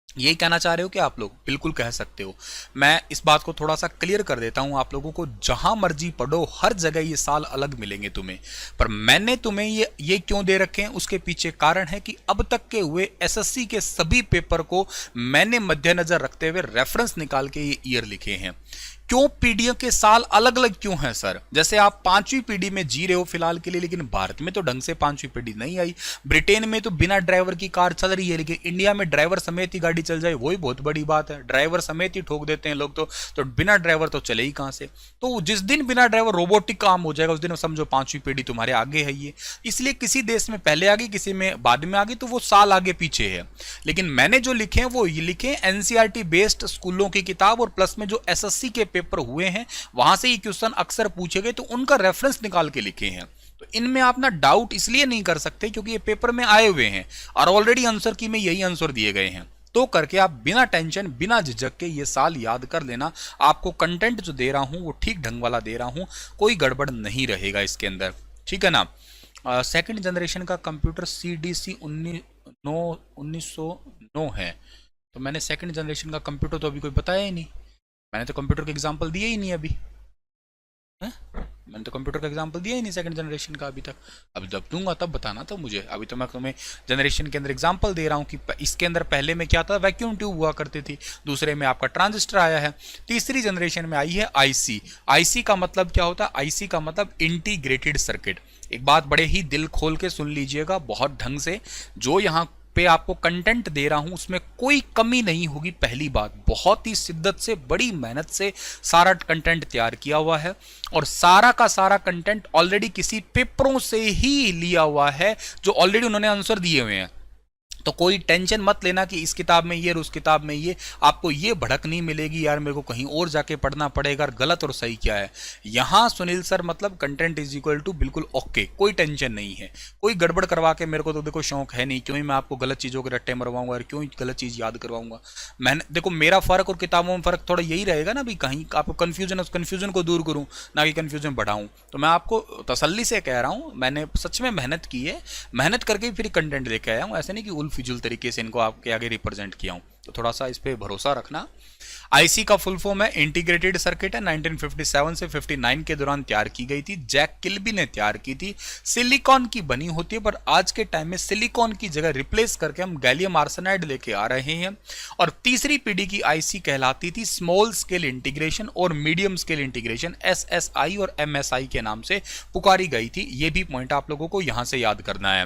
यही कहना चाह रहे हो कि आप लोग बिल्कुल कह सकते हो। मैं इस बात को थोड़ा सा क्लियर कर देता हूं आप लोगों को, जहां मर्जी पढ़ो हर जगह ये साल अलग मिलेंगे तुम्हें। पर मैंने तुम्हें ये क्यों दे रखे हैं, उसके पीछे कारण है कि अब तक के हुए एसएससी के सभी पेपर को मैंने मद्देनजर रखते हुए रेफरेंस निकाल के ये ईयर लिखे हैं। क्यों पीढ़ियों के साल अलग अलग क्यों हैं सर? जैसे आप पांचवी पीढ़ी में जी रहे हो फिलहाल के लिए, लेकिन भारत में तो ढंग से पांचवी पीढ़ी नहीं आई। ब्रिटेन में तो बिना ड्राइवर की कार चल रही है, लेकिन इंडिया में ड्राइवर समेत ही गाड़ी चल जाए वही बहुत बड़ी बात है। ड्राइवर समेत ही ठोक देते हैं लोग तो बिना ड्राइवर तो चले ही कहां से? तो जिस दिन बिना ड्राइवर रोबोटिक काम हो जाएगा, उस दिन समझो पांचवी पीढ़ी तुम्हारे आगे है ये। इसलिए किसी देश में पहले आ गई, किसी में बाद में आ गई, तो वो साल आगे पीछे है। लेकिन मैंने जो लिखे हैं वो ये लिखे एनसीईआरटी बेस्ड स्कूलों की किताब, और प्लस में जो एसएससी के पेपर हुए हैं वहां से ये क्वेश्चन अक्सर पूछे गए, तो उनका रेफरेंस निकाल के लिखे हैं। तो इनमें आप ना डाउट इसलिए नहीं कर सकते क्योंकि ये पेपर में आए हुए हैं और ऑलरेडी आंसर की में यही आंसर दिए गए हैं। तो करके आप बिना टेंशन बिना झिझक के ये साल याद कर लेना। आपको कंटेंट जो दे रहा हूं वो ठीक ढंग वाला दे रहा हूं, कोई गड़बड़ नहीं रहेगा इसके अंदर, ठीक है ना। सेकंड जनरेशन का कंप्यूटर CDC 1909 है। तो मैंने सेकंड जनरेशन का कंप्यूटर तो अभी कोई बताया ही नहीं। मैंने तो कंप्यूटर का एग्जांपल दिया ही नहीं अभी है? मैंने तो कंप्यूटर का एग्जांपल दिया ही नहीं सेकंड जनरेशन का अभी तक। अभी जब दूंगा तब बताना तो मुझे। अभी तो मैं तुम्हें जनरेशन के अंदर एग्जांपल दे रहा हूं कि इसके अंदर पहले में क्या था, वैक्यूम ट्यूब हुआ करती थी, दूसरे में आपका ट्रांजिस्टर आया है, तीसरी जनरेशन में आई है आईसी। आईसी का मतलब क्या होता है? आईसी का मतलब इंटीग्रेटेड सर्किट। एक बात बड़े ही दिल खोल के सुन लीजिएगा बहुत ढंग से, जो यहाँ पे आपको कंटेंट दे रहा हूं उसमें कोई कमी नहीं होगी। पहली बात, बहुत ही शिद्दत से बड़ी मेहनत से सारा कंटेंट तैयार किया हुआ है, और सारा का सारा कंटेंट ऑलरेडी किसी पेपरों से ही लिया हुआ है जो ऑलरेडी उन्होंने आंसर दिए हुए हैं। तो कोई टेंशन मत लेना कि इस किताब में ये और उस किताब में ये, आपको ये भड़क नहीं मिलेगी यार मेरे को कहीं और जाके पढ़ना पड़ेगा, गलत और सही क्या है। यहां सुनील सर मतलब कंटेंट इज इक्वल टू बिल्कुल ओके, कोई टेंशन नहीं है। कोई गड़बड़ करवा के मेरे को तो देखो शौक है नहीं, क्यों ही मैं आपको गलत चीजों के रट्टे मरवाऊंगा और क्यों ही गलत चीज याद करवाऊंगा। मैंने देखो मेरा फर्क और किताबों में फर्क थोड़ा यही रहेगा ना, भी कहीं आपको कंफ्यूजन, उस कंफ्यूजन को दूर करूं ना कि कंफ्यूजन बढ़ाऊं। तो मैं आपको तसल्ली से कह रहा हूं, मैंने सच में मेहनत की है, मेहनत करके फिर कंटेंट लेके आया हूं। ऐसे नहीं कि उल फिजुल तरीके से इनको आपके आगे रिप्रेजेंट किया हूं, तो थोड़ा सा इस पे भरोसा रखना। आईसी का फुल फॉर्म है इंटीग्रेटेड सर्किट है, 1957 से 59 के दौरान तैयार की गई थी, जैक किल्बी ने तैयार की थी, सिलिकॉन की बनी होती है, पर आज के टाइम में सिलिकॉन की जगह रिप्लेस करके हम गैलियम आर्सेनाइड लेके आ रहे हैं। और तीसरी पीढ़ी की आईसी कहलाती थी स्मॉल स्केल इंटीग्रेशन और मीडियम स्केल इंटीग्रेशन, एसएसआई और एमएसआई के नाम से पुकारी गई थी। ये भी पॉइंट आप लोगों को यहां से याद करना है।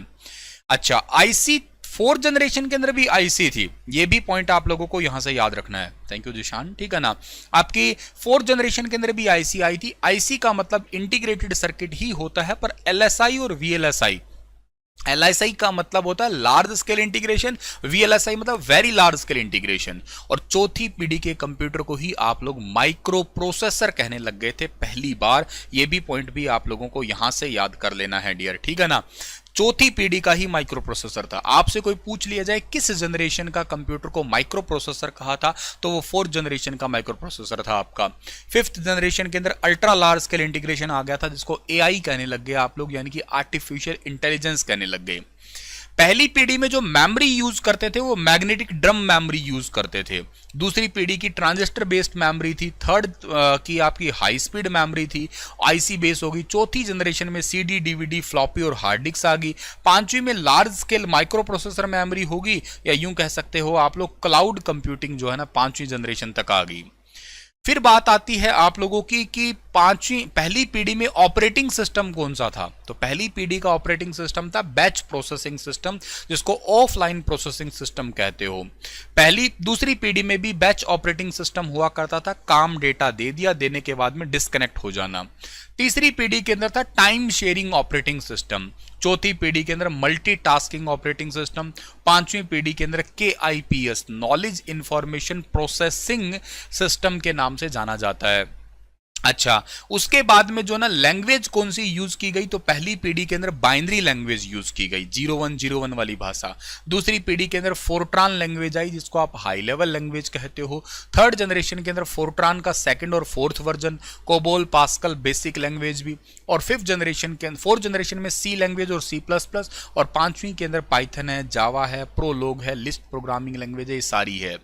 अच्छा, आईसी फोर्थ जनरेशन के अंदर भी आईसी थी, ये भी पॉइंट आप लोगों को यहां से याद रखना है। थैंक यू जिशान, ठीक है ना। आपकी फोर्थ जनरेशन के अंदर भी आईसी आई थी। आईसी का मतलब इंटीग्रेटेड सर्किट ही होता है, पर एलएसआई और वीएलएसआई, एलएसआई का मतलब होता है लार्ज स्केल इंटीग्रेशन, वीएलएसआई मतलब वेरी लार्ज स्केल इंटीग्रेशन। और चौथी पीढ़ी के कंप्यूटर को ही आप लोग माइक्रो प्रोसेसर कहने लग गए थे पहली बार। ये भी पॉइंट भी आप लोगों को यहां से याद कर लेना है डियर, ठीक है ना। चौथी पीढ़ी का ही माइक्रो प्रोसेसर था। आपसे कोई पूछ लिया जाए किस जनरेशन का कंप्यूटर को माइक्रो प्रोसेसर कहा था, तो वो फोर्थ जनरेशन का माइक्रो प्रोसेसर था आपका। फिफ्थ जनरेशन के अंदर अल्ट्रा लार्ज स्केल इंटीग्रेशन आ गया था, जिसको एआई कहने लग गए आप लोग, यानी कि आर्टिफिशियल इंटेलिजेंस कहने लग गए। पहली पीढ़ी में जो मेमोरी यूज करते थे वो मैग्नेटिक ड्रम मेमोरी यूज करते थे। दूसरी पीढ़ी की ट्रांजिस्टर बेस्ड मेमोरी थी। थर्ड की आपकी हाई स्पीड मेमोरी थी, आईसी बेस होगी। चौथी जनरेशन में सीडी, डीवीडी, फ्लॉपी और हार्ड डिस्क आ गई। पांचवी में large scale micro processor memory होगी, या यूं कह सकते हो आप लोग क्लाउड कंप्यूटिंग जो है ना पांचवी जनरेशन तक आ गई। फिर बात आती है आप लोगों की कि पहली पीढ़ी में ऑपरेटिंग सिस्टम कौन सा था। तो पहली पीढ़ी का ऑपरेटिंग सिस्टम था बैच प्रोसेसिंग सिस्टम, जिसको ऑफलाइन प्रोसेसिंग सिस्टम कहते हो। दूसरी पीढ़ी में भी बैच ऑपरेटिंग सिस्टम हुआ करता था, काम डेटा दे दिया, देने के बाद में डिस्कनेक्ट हो जाना। तीसरी पीढ़ी के अंदर था टाइम शेयरिंग ऑपरेटिंग सिस्टम। चौथी पीढ़ी के अंदर मल्टीटास्किंग ऑपरेटिंग सिस्टम। पांचवी पीढ़ी के अंदर KIPS knowledge information processing system के नाम से जाना जाता है। अच्छा, उसके बाद में जो ना लैंग्वेज कौन सी यूज की गई, तो पहली पीढ़ी के अंदर बाइनरी लैंग्वेज यूज की गई, 0101 वाली भाषा। दूसरी पीढ़ी के अंदर फोर्ट्रान लैंग्वेज आई, जिसको आप हाई लेवल लैंग्वेज कहते हो। थर्ड जनरेशन के अंदर फोर्ट्रान का सेकंड और fourth version, COBOL, pascal basic language भी। और फोर्थ जनरेशन में सी लैंग्वेज और C++। और पांचवी के अंदर पाइथन है, जावा है, प्रोलोग है, लिस्ट प्रोग्रामिंग लैंग्वेज है, ये सारी है।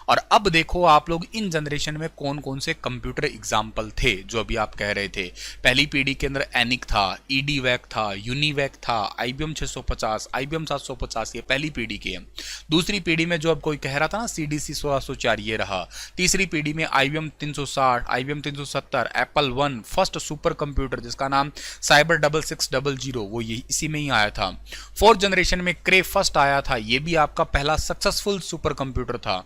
और अब देखो आप लोग इन जनरेशन में कौन कौन से कंप्यूटर एग्जाम्पल थे जो अभी आप कह रहे थे। पहली पीढ़ी के अंदर एनिक था, EDVAC था, यूनिवैक था, IBM 650, IBM 750, ये पहली पीढ़ी के हैं। दूसरी पीढ़ी में जो अब कोई कह रहा था ना CDC 1604, ये रहा। तीसरी पीढ़ी में IBM 360, IBM 370, Apple I first super computer जिसका नाम साइबर 6600, वो ये इसी में ही आया था। फोर्थ जनरेशन में क्रे फर्स्ट आया था, ये भी आपका पहला सक्सेसफुल सुपर कंप्यूटर था।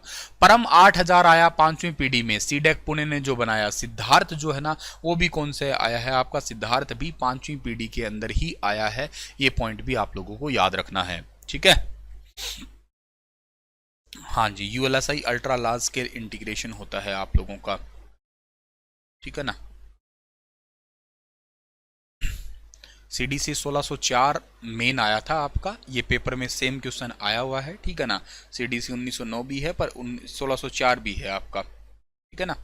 परम 8000 आया पांचवी पीढ़ी में, सीडेक पुणे ने जो बनाया। सिद्धार्थ जो है ना वो भी कौन से आया है आपका, सिद्धार्थ भी पांचवी पीढ़ी के अंदर ही आया है। ये पॉइंट भी आप लोगों को याद रखना है, ठीक है। हाँ जी, ULSI ultra large scale integration होता है आप लोगों का, ठीक है ना। CDC 1604 मेन आया था आपका, ये पेपर में सेम क्वेश्चन आया हुआ है, ठीक है ना। CDC 1909 भी है, पर 1604 भी है आपका, ठीक है ना।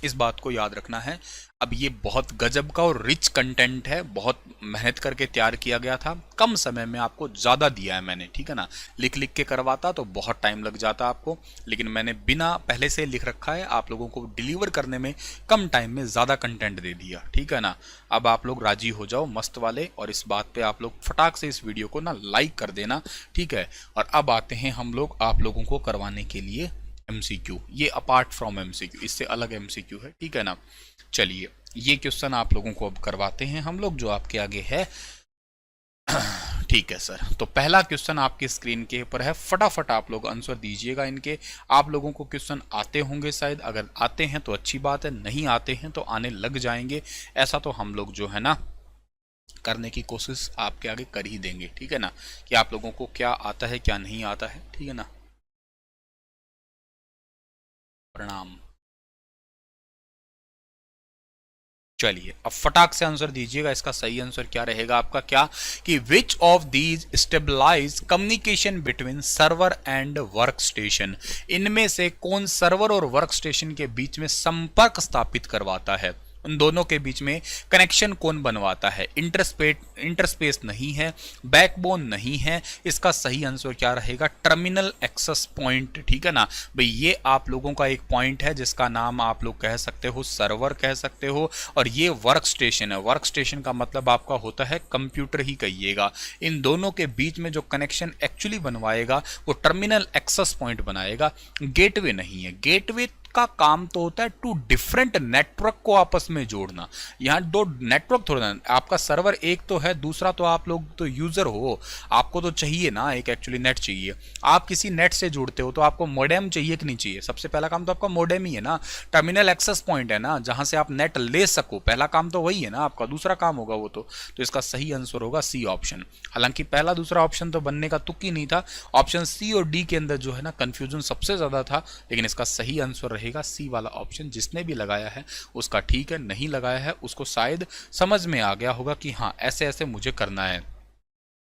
इस बात को याद रखना है। अब ये बहुत गजब का और रिच कंटेंट है, बहुत मेहनत करके तैयार किया गया था, कम समय में आपको ज़्यादा दिया है मैंने, ठीक है ना। लिख लिख के करवाता तो बहुत टाइम लग जाता आपको, लेकिन मैंने बिना पहले से लिख रखा है, आप लोगों को डिलीवर करने में कम टाइम में ज़्यादा कंटेंट दे दिया, ठीक है ना। अब आप लोग राजी हो जाओ मस्त वाले, और इस बात पे आप लोग फटाक से इस वीडियो को ना लाइक कर देना, ठीक है। और अब आते हैं हम लोग आप लोगों को करवाने के लिए MCQ, ये अपार्ट फ्रॉम MCQ, इससे अलग MCQ है, ठीक है ना। चलिए ये क्वेश्चन आप लोगों को अब करवाते हैं हम लोग, जो आपके आगे है, ठीक है सर। तो पहला क्वेश्चन आपके स्क्रीन के ऊपर है, फटाफट आप लोग आंसर दीजिएगा इनके। आप लोगों को क्वेश्चन आते होंगे शायद, अगर आते हैं तो अच्छी बात है, नहीं आते हैं तो आने लग जाएंगे। ऐसा तो हम लोग जो है ना करने की कोशिश आपके आगे कर ही देंगे, ठीक है ना, कि आप लोगों को क्या आता है क्या नहीं आता है, ठीक है ना। प्रणाम। चलिए अब फटाक से आंसर दीजिएगा, इसका सही आंसर क्या रहेगा आपका, क्या कि which of these stabilize communication between server and work station, इनमें से कौन सर्वर और वर्क स्टेशन के बीच में संपर्क स्थापित करवाता है, उन दोनों के बीच में कनेक्शन कौन बनवाता है। इंटरस्पेस नहीं है, बैकबोन नहीं है, इसका सही आंसर क्या रहेगा, टर्मिनल एक्सेस पॉइंट, ठीक है ना भाई। ये आप लोगों का एक पॉइंट है जिसका नाम आप लोग कह सकते हो सर्वर कह सकते हो, और ये वर्क स्टेशन है। वर्क स्टेशन का मतलब आपका होता है कंप्यूटर ही कहिएगा। इन दोनों के बीच में जो कनेक्शन एक्चुअली बनवाएगा वो टर्मिनल एक्सेस पॉइंट बनाएगा, गेटवे नहीं है। गेटवे का काम तो होता है टू डिफरेंट नेटवर्क को आपस में जोड़ना। यहाँ दो नेटवर्क थोड़ा, आपका सर्वर एक तो है, दूसरा तो आप लोग तो यूजर हो, आपको तो चाहिए ना एक एक्चुअली नेट चाहिए। आप किसी नेट से जुड़ते हो तो आपको मोडेम चाहिए कि नहीं चाहिए, सबसे पहला काम तो आपका मोडेम ही है ना, टर्मिनल एक्सेस पॉइंट है ना, जहां से आप नेट ले सको, पहला काम तो वही है ना आपका, दूसरा काम होगा वो तो इसका सही आंसर होगा C ऑप्शन। हालांकि पहला दूसरा ऑप्शन तो बनने का तुक ही नहीं था, ऑप्शन C और D के अंदर जो है ना कंफ्यूजन सबसे ज्यादा था, लेकिन इसका सही आंसर रहेगा C वाला ऑप्शन। जिसने भी लगाया है उसका ठीक है, नहीं लगाया है उसको शायद समझ में आ गया होगा कि हाँ ऐसे ऐसे मुझे करना है।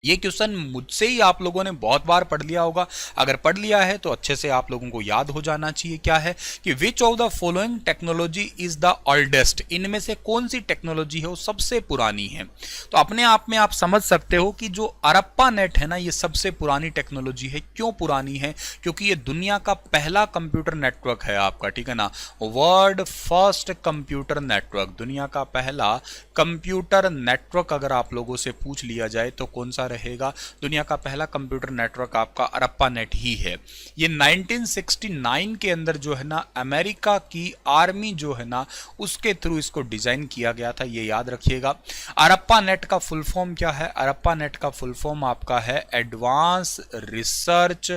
ये क्वेश्चन मुझसे ही आप लोगों ने बहुत बार पढ़ लिया होगा, अगर पढ़ लिया है तो अच्छे से आप लोगों को याद हो जाना चाहिए। क्या है कि which of the following technology is the oldest, इनमें से कौन सी टेक्नोलॉजी है वो सबसे पुरानी है। तो अपने आप में आप समझ सकते हो कि जो अरप्पा नेट है ना, ये सबसे पुरानी टेक्नोलॉजी है। क्यों पुरानी है? क्योंकि ये दुनिया का पहला कंप्यूटर नेटवर्क है आपका, ठीक है ना, वर्ल्ड फर्स्ट कंप्यूटर नेटवर्क, दुनिया का पहला कंप्यूटर नेटवर्क। अगर आप लोगों से पूछ लिया जाए तो कौन सा रहेगा? दुनिया का पहला कंप्यूटर नेटवर्क आपका अरप्पा नेट ही है। ये 1969 के अंदर जो है ना, अमेरिका की आर्मी जो है ना, उसके थ्रू इसको डिजाइन किया गया था, ये याद रखिएगा। अरप्पा नेट का फुल फॉर्म क्या है? अरप्पा नेट का फुल फॉर्म आपका है advance research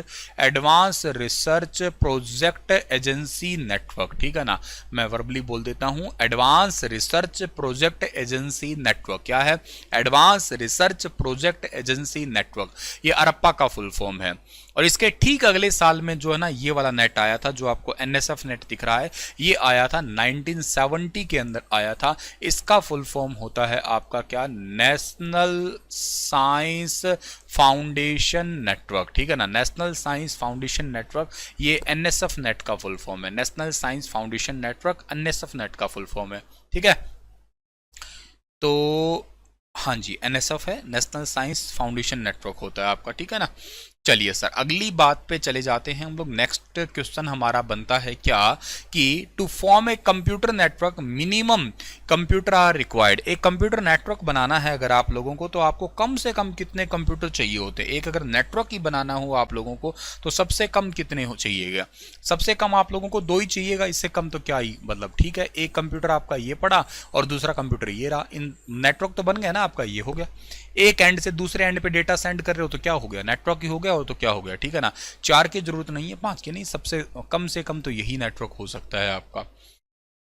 project agency network, ठीक है ना। मैं वर्बली बोल देता हूं, advance research project agency network. क्या है? Advance research project agency network, ये अरप्पा का फुल फॉर्म है। और इसके ठीक अगले साल में जो है ना, ये वाला नेट आया था जो आपको एनएसएफ नेट दिख रहा है, ये आया था 1970 के अंदर आया था। इसका फुल फॉर्म होता है आपका क्या? नेशनल साइंस फाउंडेशन नेटवर्क, ठीक है ना, नेशनल साइंस फाउंडेशन नेटवर्क, ये एनएसएफ नेट का फुल फॉर्म है। National science foundation network NSF net का फुल फॉर्म है, ठीक है। तो हाँ जी, एनएसएफ है, नेशनल साइंस फाउंडेशन नेटवर्क होता है आपका, ठीक है ना। चलिए सर, अगली बात पे चले जाते हैं हम लोग। नेक्स्ट क्वेश्चन हमारा बनता है क्या कि to form a computer network minimum computer are required. एक कंप्यूटर नेटवर्क बनाना है अगर आप लोगों को, तो आपको कम से कम कितने कंप्यूटर चाहिए होते हैं? एक अगर नेटवर्क ही बनाना हो आप लोगों को तो सबसे कम कितने हो चाहिएगा? सबसे कम आप लोगों को 2 ही चाहिएगा, इससे कम तो क्या ही मतलब, ठीक है। एक कंप्यूटर आपका ये पड़ा और दूसरा कंप्यूटर ये रहा, इन नेटवर्क तो बन गया ना आपका, ये हो गया। एक एंड से दूसरे एंड पे डेटा सेंड कर रहे हो तो क्या हो गया? नेटवर्क ही हो गया, और तो क्या हो गया, ठीक है ना। 4 की जरूरत नहीं है, 5 की नहीं, सबसे कम से कम तो यही नेटवर्क हो सकता है आपका।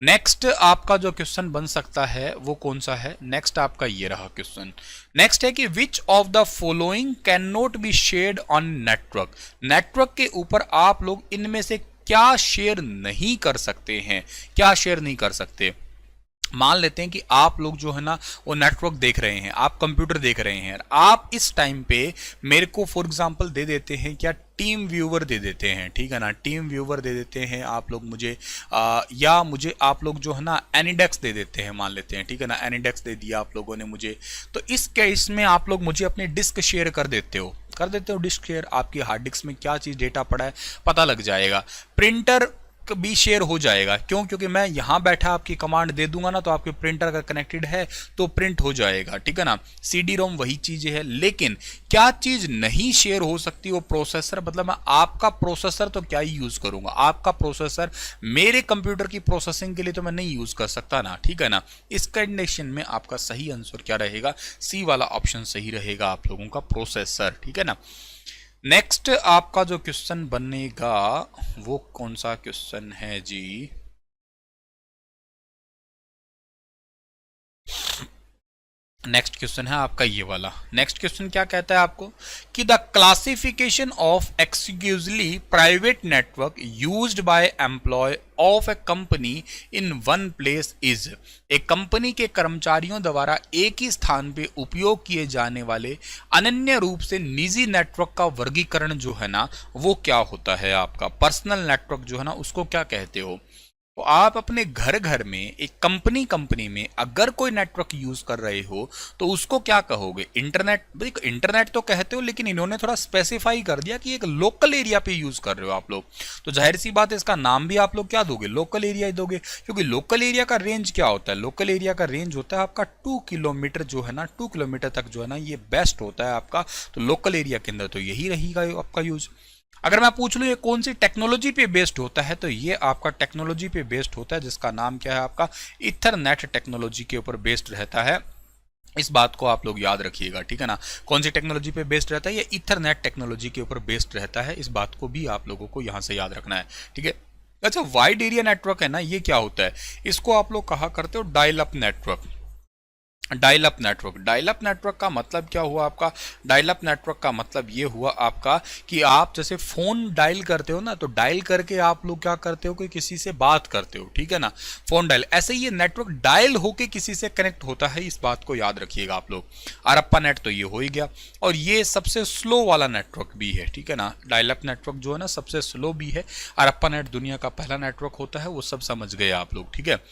नेक्स्ट आपका जो क्वेश्चन बन सकता है वो कौन सा है? नेक्स्ट आपका ये रहा क्वेश्चन। नेक्स्ट है कि which of the following can not be shared on network. Network के ऊपर आप लोग इनमें से क्या शेयर नहीं कर सकते हैं? क्या शेयर नहीं कर सकते? मान लेते हैं कि आप लोग जो है ना वो नेटवर्क देख रहे हैं, आप कंप्यूटर देख रहे हैं, आप इस टाइम पे मेरे को फॉर एग्जांपल दे देते हैं क्या? टीम व्यूवर दे देते हैं, ठीक है ना, टीम व्यूवर दे देते हैं आप लोग मुझे, या मुझे आप लोग जो है ना एनिडेक्स दे देते हैं, मान लेते हैं, ठीक है ना, एनिडेक्स दे दिया आप लोगों ने मुझे। तो इस केस में आप लोग मुझे अपनी डिस्क शेयर कर देते हो डिस्क शेयर। आपकी हार्ड डिस्क में क्या चीज़ डेटा पड़ा है पता लग जाएगा। प्रिंटर भी शेयर हो जाएगा, क्यों? क्योंकि मैं यहां बैठा आपकी कमांड दे दूंगा ना, तो आपके प्रिंटर अगर कनेक्टेड है तो प्रिंट हो जाएगा, ठीक है ना। सीडी रोम वही चीज है, लेकिन क्या चीज नहीं शेयर हो सकती? वो प्रोसेसर। मतलब मैं आपका प्रोसेसर तो क्या ही यूज करूंगा, आपका प्रोसेसर मेरे कंप्यूटर की प्रोसेसिंग के लिए तो मैं नहीं यूज कर सकता ना, ठीक है ना। इस कंडीशन में आपका सही आंसर क्या रहेगा? सी वाला ऑप्शन सही रहेगा आप लोगों का, प्रोसेसर, ठीक है ना। नेक्स्ट आपका जो क्वेश्चन बनेगा वो कौन सा क्वेश्चन है जी? नेक्स्ट क्वेश्चन है आपका ये वाला। नेक्स्ट क्वेश्चन क्या कहता है आपको कि the classification of exclusively private network used by employ of a company in one place is. एक कंपनी के कर्मचारियों द्वारा एक ही स्थान पे उपयोग किए जाने वाले अनन्य रूप से निजी नेटवर्क का वर्गीकरण जो है ना वो क्या होता है आपका? पर्सनल नेटवर्क जो है ना उसको क्या कहते हो? तो आप अपने घर घर में एक कंपनी में अगर कोई नेटवर्क यूज कर रहे हो तो उसको क्या कहोगे? इंटरनेट। देखो इंटरनेट तो कहते हो, लेकिन इन्होंने थोड़ा स्पेसिफाई कर दिया कि एक लोकल एरिया पे यूज कर रहे हो आप लोग, तो जाहिर सी बात है इसका नाम भी आप लोग क्या दोगे? लोकल एरिया ही दोगे, क्योंकि लोकल एरिया का रेंज क्या होता है? लोकल एरिया का रेंज होता है आपका 2 किलोमीटर जो है ना, 2 किलोमीटर तक जो है ना ये बेस्ट होता है आपका। तो लोकल एरिया के अंदर तो यही रहेगा आपका यूज। अगर मैं पूछ लूं ये कौन सी टेक्नोलॉजी पे बेस्ड होता है, तो ये आपका टेक्नोलॉजी पे बेस्ड होता है जिसका नाम क्या है आपका? इथरनेट टेक्नोलॉजी के ऊपर बेस्ड रहता है। इस बात को आप लोग याद रखिएगा, ठीक है ना। कौन सी टेक्नोलॉजी पे बेस्ड रहता है? ये इथरनेट टेक्नोलॉजी के ऊपर बेस्ड रहता है। इस बात को भी आप लोगों को यहां से याद रखना है, ठीक है। अच्छा, वाइड एरिया नेटवर्क है ना, ये क्या होता है? इसको आप लोग कहा करते हो dial up network. Dial up network. Dial up network का मतलब क्या हुआ आपका? डायल अप नेटवर्क का मतलब ये हुआ आपका कि आप जैसे फोन डायल करते हो ना, तो डायल करके आप लोग क्या करते हो कि किसी से बात करते हो, ठीक है ना, फोन डायल। ऐसे ही ये नेटवर्क डायल होके किसी से कनेक्ट होता है, इस बात को याद रखिएगा आप लोग। अरप्पा नेट तो ये हो ही गया, और ये सबसे स्लो वाला नेटवर्क भी है, ठीक है ना। डायल अप नेटवर्क जो है ना सबसे स्लो भी है। अरप्पा नेट दुनिया का पहला नेटवर्क होता है, वो सब समझ गए आप लोग, ठीक है।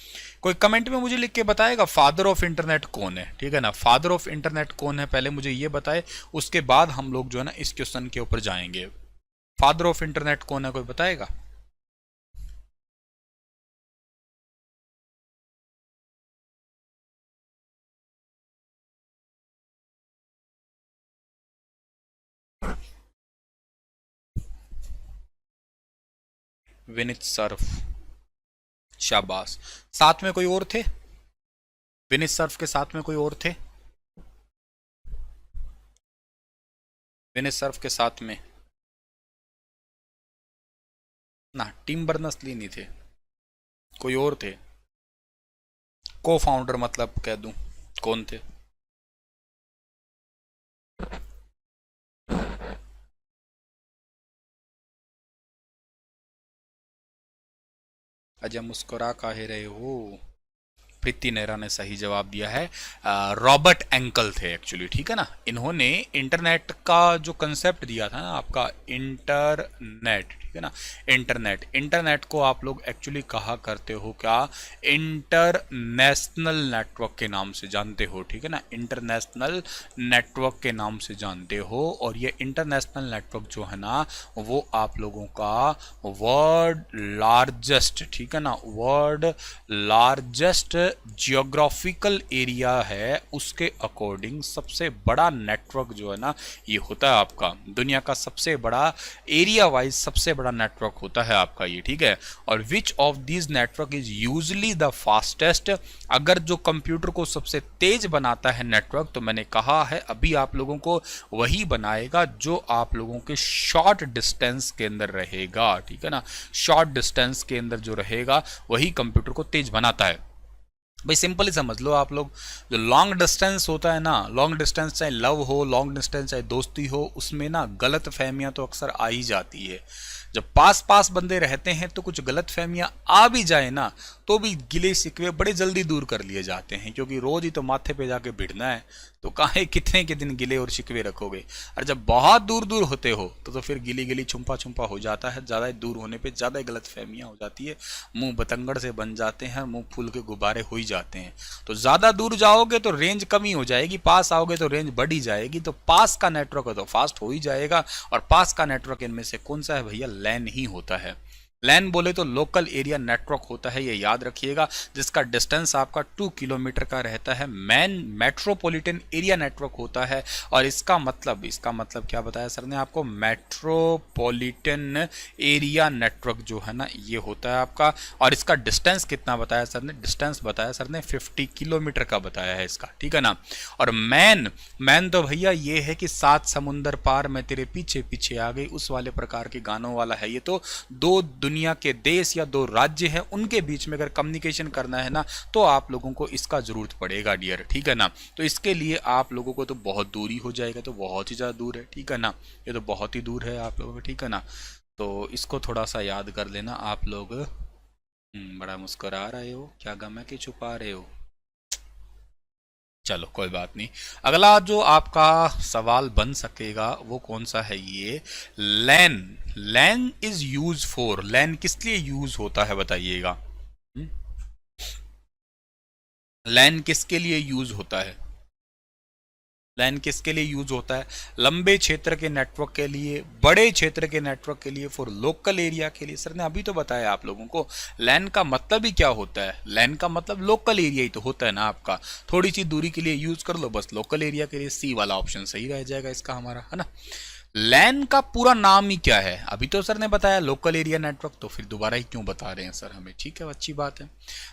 कोई कमेंट में मुझे लिख के बताएगा फादर ऑफ इंटरनेट कौन है, ठीक है ना। फादर ऑफ इंटरनेट कौन है पहले मुझे ये बताए, उसके बाद हम लोग जो है ना इस क्वेश्चन के ऊपर जाएंगे। फादर ऑफ इंटरनेट कौन है, कोई बताएगा? विनित सर्फ, शाबाश। साथ में कोई और थे? विनित सर्फ के साथ में कोई और थे? विनित सर्फ के साथ में ना टिम बर्नर्स ली नहीं थे, कोई और थे। को फाउंडर मतलब कह दूं कौन थे? अजय मुस्कुरा काहे रहे हो? प्रीति नेहरा ने सही जवाब दिया है। रॉबर्ट एंकल थे एक्चुअली, ठीक है ना। इन्होंने इंटरनेट का जो कंसेप्ट दिया था ना आपका, इंटरनेट, ठीक है ना। इंटरनेट, इंटरनेट को आप लोग एक्चुअली कहा करते हो क्या? इंटरनेशनल नेटवर्क के नाम से जानते हो, ठीक है ना। इंटरनेशनल नेटवर्क के नाम से जानते हो, और ये इंटरनेशनल नेटवर्क जो है ना वो आप लोगों का वर्ल्ड लार्जेस्ट, ठीक है ना, वर्ल्ड लार्जेस्ट जियोग्राफिकल एरिया है, उसके अकॉर्डिंग सबसे बड़ा नेटवर्क जो है ना ये होता है आपका। दुनिया का सबसे बड़ा एरिया वाइज सबसे बड़ा नेटवर्क होता है आपका ये, ठीक है। और विच of these network is usually the fastest? अगर जो कंप्यूटर को सबसे तेज बनाता है नेटवर्क, तो मैंने कहा है अभी आप लोगों को वही बनाएगा जो आप लोगों के शॉर्ट डिस्टेंस के अंदर रहेगा, ठीक है ना। शॉर्ट डिस्टेंस के अंदर जो रहेगा वही कंप्यूटर को तेज बनाता है। भाई सिंपल ही समझ लो आप लोग, जो लॉन्ग डिस्टेंस होता है ना, लॉन्ग डिस्टेंस चाहे लव हो, लॉन्ग डिस्टेंस चाहे दोस्ती हो, उसमें ना गलत फहमियाँ तो अक्सर आ ही जाती है। जब पास पास बंदे रहते हैं तो कुछ गलत फहमियाँ आ भी जाए ना, तो भी गिले शिकवे बड़े जल्दी दूर कर लिए जाते हैं, क्योंकि रोज ही तो माथे पे जाके भिड़ना है, तो काहे कितने के दिन गिले और शिकवे रखोगे। और जब बहुत दूर दूर होते हो तो फिर गिली गिली छुपा छुपा हो जाता है, ज़्यादा दूर होने पे ज़्यादा गलत फहमियाँ हो जाती है, मुंह बतंगड़ से बन जाते हैं, मुंह फूल के गुब्बारे हो ही जाते हैं। तो ज़्यादा दूर जाओगे तो रेंज कमी हो जाएगी, पास आओगे तो रेंज बढ़ी जाएगी। तो पास का नेटवर्क है तो फास्ट हो ही जाएगा, और पास का नेटवर्क इनमें से कौन सा है भैया? लैन ही होता है। लैन बोले तो लोकल एरिया नेटवर्क होता है, ये याद रखिएगा, जिसका डिस्टेंस आपका 2 किलोमीटर का रहता है। मैन मेट्रोपॉलिटन एरिया नेटवर्क होता है, और इसका मतलब क्या बताया सर ने आपको? मेट्रोपॉलिटन एरिया नेटवर्क जो है ना ये होता है आपका। और इसका डिस्टेंस कितना बताया सर ने? डिस्टेंस बताया सर ने 50 किलोमीटर का बताया है इसका, ठीक है ना। और मैन तो भैया ये है कि 7 समुंदर पार मैं तेरे पीछे पीछे आ गई, उस वाले प्रकार के गानों वाला है ये। तो दो दुनिया के देश या दो राज्य हैं, उनके बीच में अगर कम्युनिकेशन करना है ना, तो आप लोगों को इसका जरूरत पड़ेगा डियर, ठीक है ना। तो इसके लिए आप लोगों को तो बहुत दूरी हो जाएगा, तो बहुत ही ज़्यादा दूर है, ठीक है ना। ये तो बहुत ही दूर है आप लोगों को, ठीक है ना। तो इसको थोड़ा सा याद कर लेना आप लोग। बड़ा मुस्कुरा रहे हो, क्या गम है कि छुपा रहे हो? चलो कोई बात नहीं। अगला जो आपका सवाल बन सकेगा वो कौन सा है? ये लैन। लैन इज यूज फॉर, लैन किस लिए यूज होता है बताइएगा? लैन किसके लिए यूज होता है? लैन किसके लिए यूज होता है? लंबे क्षेत्र के नेटवर्क के लिए, बड़े क्षेत्र के नेटवर्क के लिए, फॉर लोकल एरिया के लिए। सर ने अभी तो बताया आप लोगों को लैन का मतलब ही क्या होता है। लैन का मतलब लोकल एरिया ही तो होता है ना आपका, थोड़ी सी दूरी के लिए यूज कर लो बस, लोकल एरिया के लिए सी वाला ऑप्शन सही रह जाएगा इसका हमारा, है ना। लैन का पूरा नाम ही क्या है? अभी तो सर ने बताया लोकल एरिया नेटवर्क, तो फिर दोबारा ही क्यों बता रहे हैं सर हमें? ठीक है, अच्छी बात है।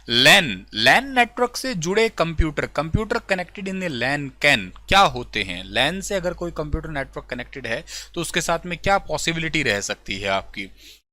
लैन नेटवर्क से जुड़े computer connected in LAN can क्या होते हैं? लैन से अगर कोई कंप्यूटर नेटवर्क कनेक्टेड है तो उसके साथ में क्या पॉसिबिलिटी रह सकती है आपकी?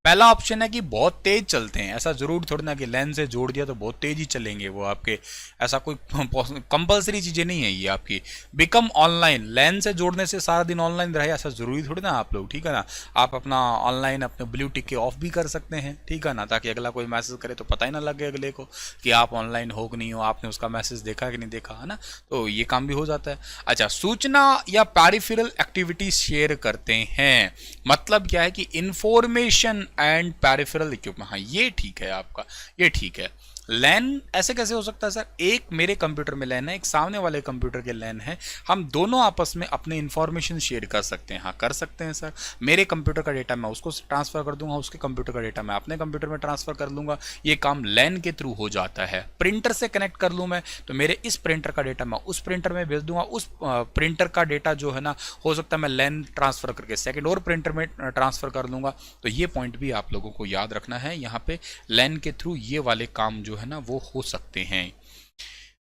पहला ऑप्शन है कि बहुत तेज चलते हैं, ऐसा जरूर थोड़ी ना कि लैन से जोड़ दिया तो बहुत तेज ही चलेंगे वो आपके, ऐसा कोई कंपलसरी चीजें नहीं है ये आपकी। बिकम ऑनलाइन, लैन से जोड़ने से सारा दिन ऑनलाइन रहे ऐसा जरूरी थोड़ी ना आप लोग, ठीक है ना। आप अपना ऑनलाइन अपने ब्लू टिक के ऑफ भी कर सकते हैं, ठीक है ना, ताकि अगला कोई मैसेज करे तो पता ही ना लगे अगले को कि आप ऑनलाइन हो कि नहीं हो, आपने उसका मैसेज देखा कि नहीं देखा, है ना। तो ये काम भी हो जाता है। अच्छा, सूचना या पेरिफेरल एक्टिविटी शेयर करते हैं, मतलब क्या है कि इंफॉर्मेशन एंड पेरिफेरल इक्विपमेंट, हाँ ये ठीक है आपका, ये ठीक है। लैन ऐसे कैसे हो सकता है सर, एक मेरे कंप्यूटर में लैन है, एक सामने वाले कंप्यूटर के लैन है, हम दोनों आपस में अपने इंफॉर्मेशन शेयर कर सकते हैं। हाँ कर सकते हैं सर, मेरे कंप्यूटर का डेटा मैं उसको ट्रांसफर कर दूंगा, उसके कंप्यूटर का डेटा मैं अपने कंप्यूटर में ट्रांसफर कर लूंगा, ये काम लैन के थ्रू हो जाता है। प्रिंटर से कनेक्ट कर लूँ मैं तो मेरे इस प्रिंटर का डेटा मैं उस प्रिंटर में भेज दूंगा, उस प्रिंटर का डेटा जो है ना हो सकता है मैं लैन ट्रांसफर करके सेकेंड और प्रिंटर में ट्रांसफर कर लूंगा। तो ये पॉइंट भी आप लोगों को याद रखना है, यहाँ पे लैन के थ्रू ये वाले काम जो है ना वो हो सकते हैं।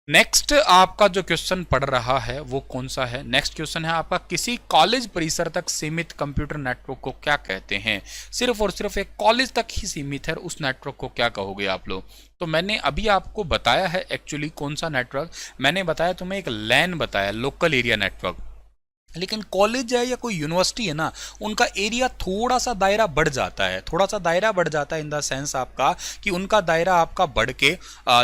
नेक्स्ट आपका जो क्वेश्चन पढ़ रहा है वो कौन सा है, नेक्स्ट क्वेश्चन है आपका, किसी कॉलेज परिसर तक सीमित कंप्यूटर नेटवर्क को क्या कहते हैं। सिर्फ और सिर्फ एक कॉलेज तक ही सीमित है, उस नेटवर्क को क्या कहोगे आप लोग। तो मैंने अभी आपको बताया है एक्चुअली कौन सा नेटवर्क, मैंने बताया तुम्हें एक लैन बताया, लोकल एरिया नेटवर्क। लेकिन कॉलेज है या कोई यूनिवर्सिटी है ना, उनका एरिया थोड़ा सा दायरा बढ़ जाता है, थोड़ा सा दायरा बढ़ जाता है इन द सेंस आपका कि उनका दायरा आपका बढ़ के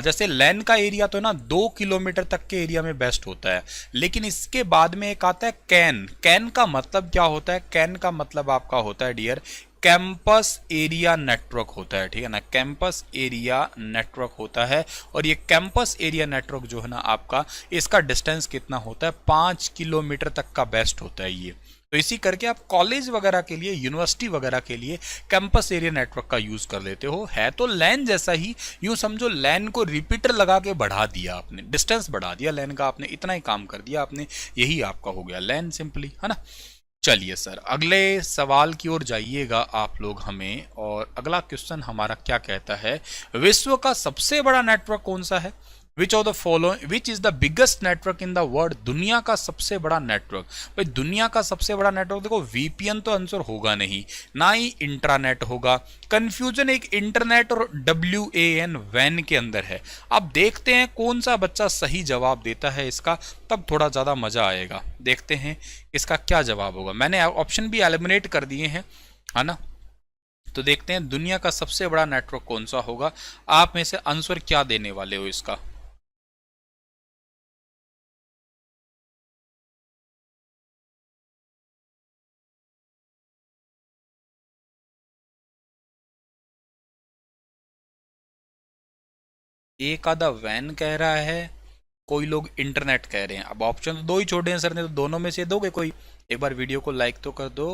जैसे लैन का एरिया तो ना 2 किलोमीटर तक के एरिया में बेस्ट होता है। लेकिन इसके बाद में एक आता है कैन। कैन का मतलब क्या होता है, कैन का मतलब आपका होता है डियर कैंपस एरिया नेटवर्क होता है, ठीक है ना, कैंपस एरिया नेटवर्क होता है। और ये कैंपस एरिया नेटवर्क जो है ना आपका, इसका डिस्टेंस कितना होता है, 5 किलोमीटर तक का बेस्ट होता है ये। तो इसी करके आप कॉलेज वगैरह के लिए, यूनिवर्सिटी वगैरह के लिए कैंपस एरिया नेटवर्क का यूज कर लेते हो। है तो लैन जैसा ही, यूं समझो लैन को रिपीटर लगा के बढ़ा दिया आपने, डिस्टेंस बढ़ा दिया लैन का आपने, इतना ही काम कर दिया आपने, यही आपका हो गया लैन सिंपली, है ना। चलिए सर अगले सवाल की ओर जाइएगा आप लोग हमें, और अगला क्वेश्चन हमारा क्या कहता है, विश्व का सबसे बड़ा नेटवर्क कौन सा है। Which of the following, which is the biggest network in the world, दुनिया का सबसे बड़ा नेटवर्क। भाई दुनिया का सबसे बड़ा नेटवर्क देखो, वीपीएन तो आंसर होगा नहीं, ना ही इंट्रानेट होगा। कंफ्यूजन एक इंटरनेट और WAN वैन के अंदर है। अब देखते हैं कौन सा बच्चा सही जवाब देता है इसका, तब थोड़ा ज्यादा मजा आएगा। देखते हैं इसका क्या जवाब होगा, मैंने ऑप्शन भी एलिमिनेट कर दिए हैं, है ना। तो देखते हैं दुनिया का सबसे बड़ा नेटवर्क कौन सा होगा, आप में से आंसर क्या देने वाले हो इसका। एक आधा वैन कह रहा है, कोई लोग इंटरनेट कह रहे हैं। अब ऑप्शन तो दो ही छोड़े हैं सर ने, तो दोनों में से दोगे कोई, एक बार वीडियो को लाइक तो कर दो।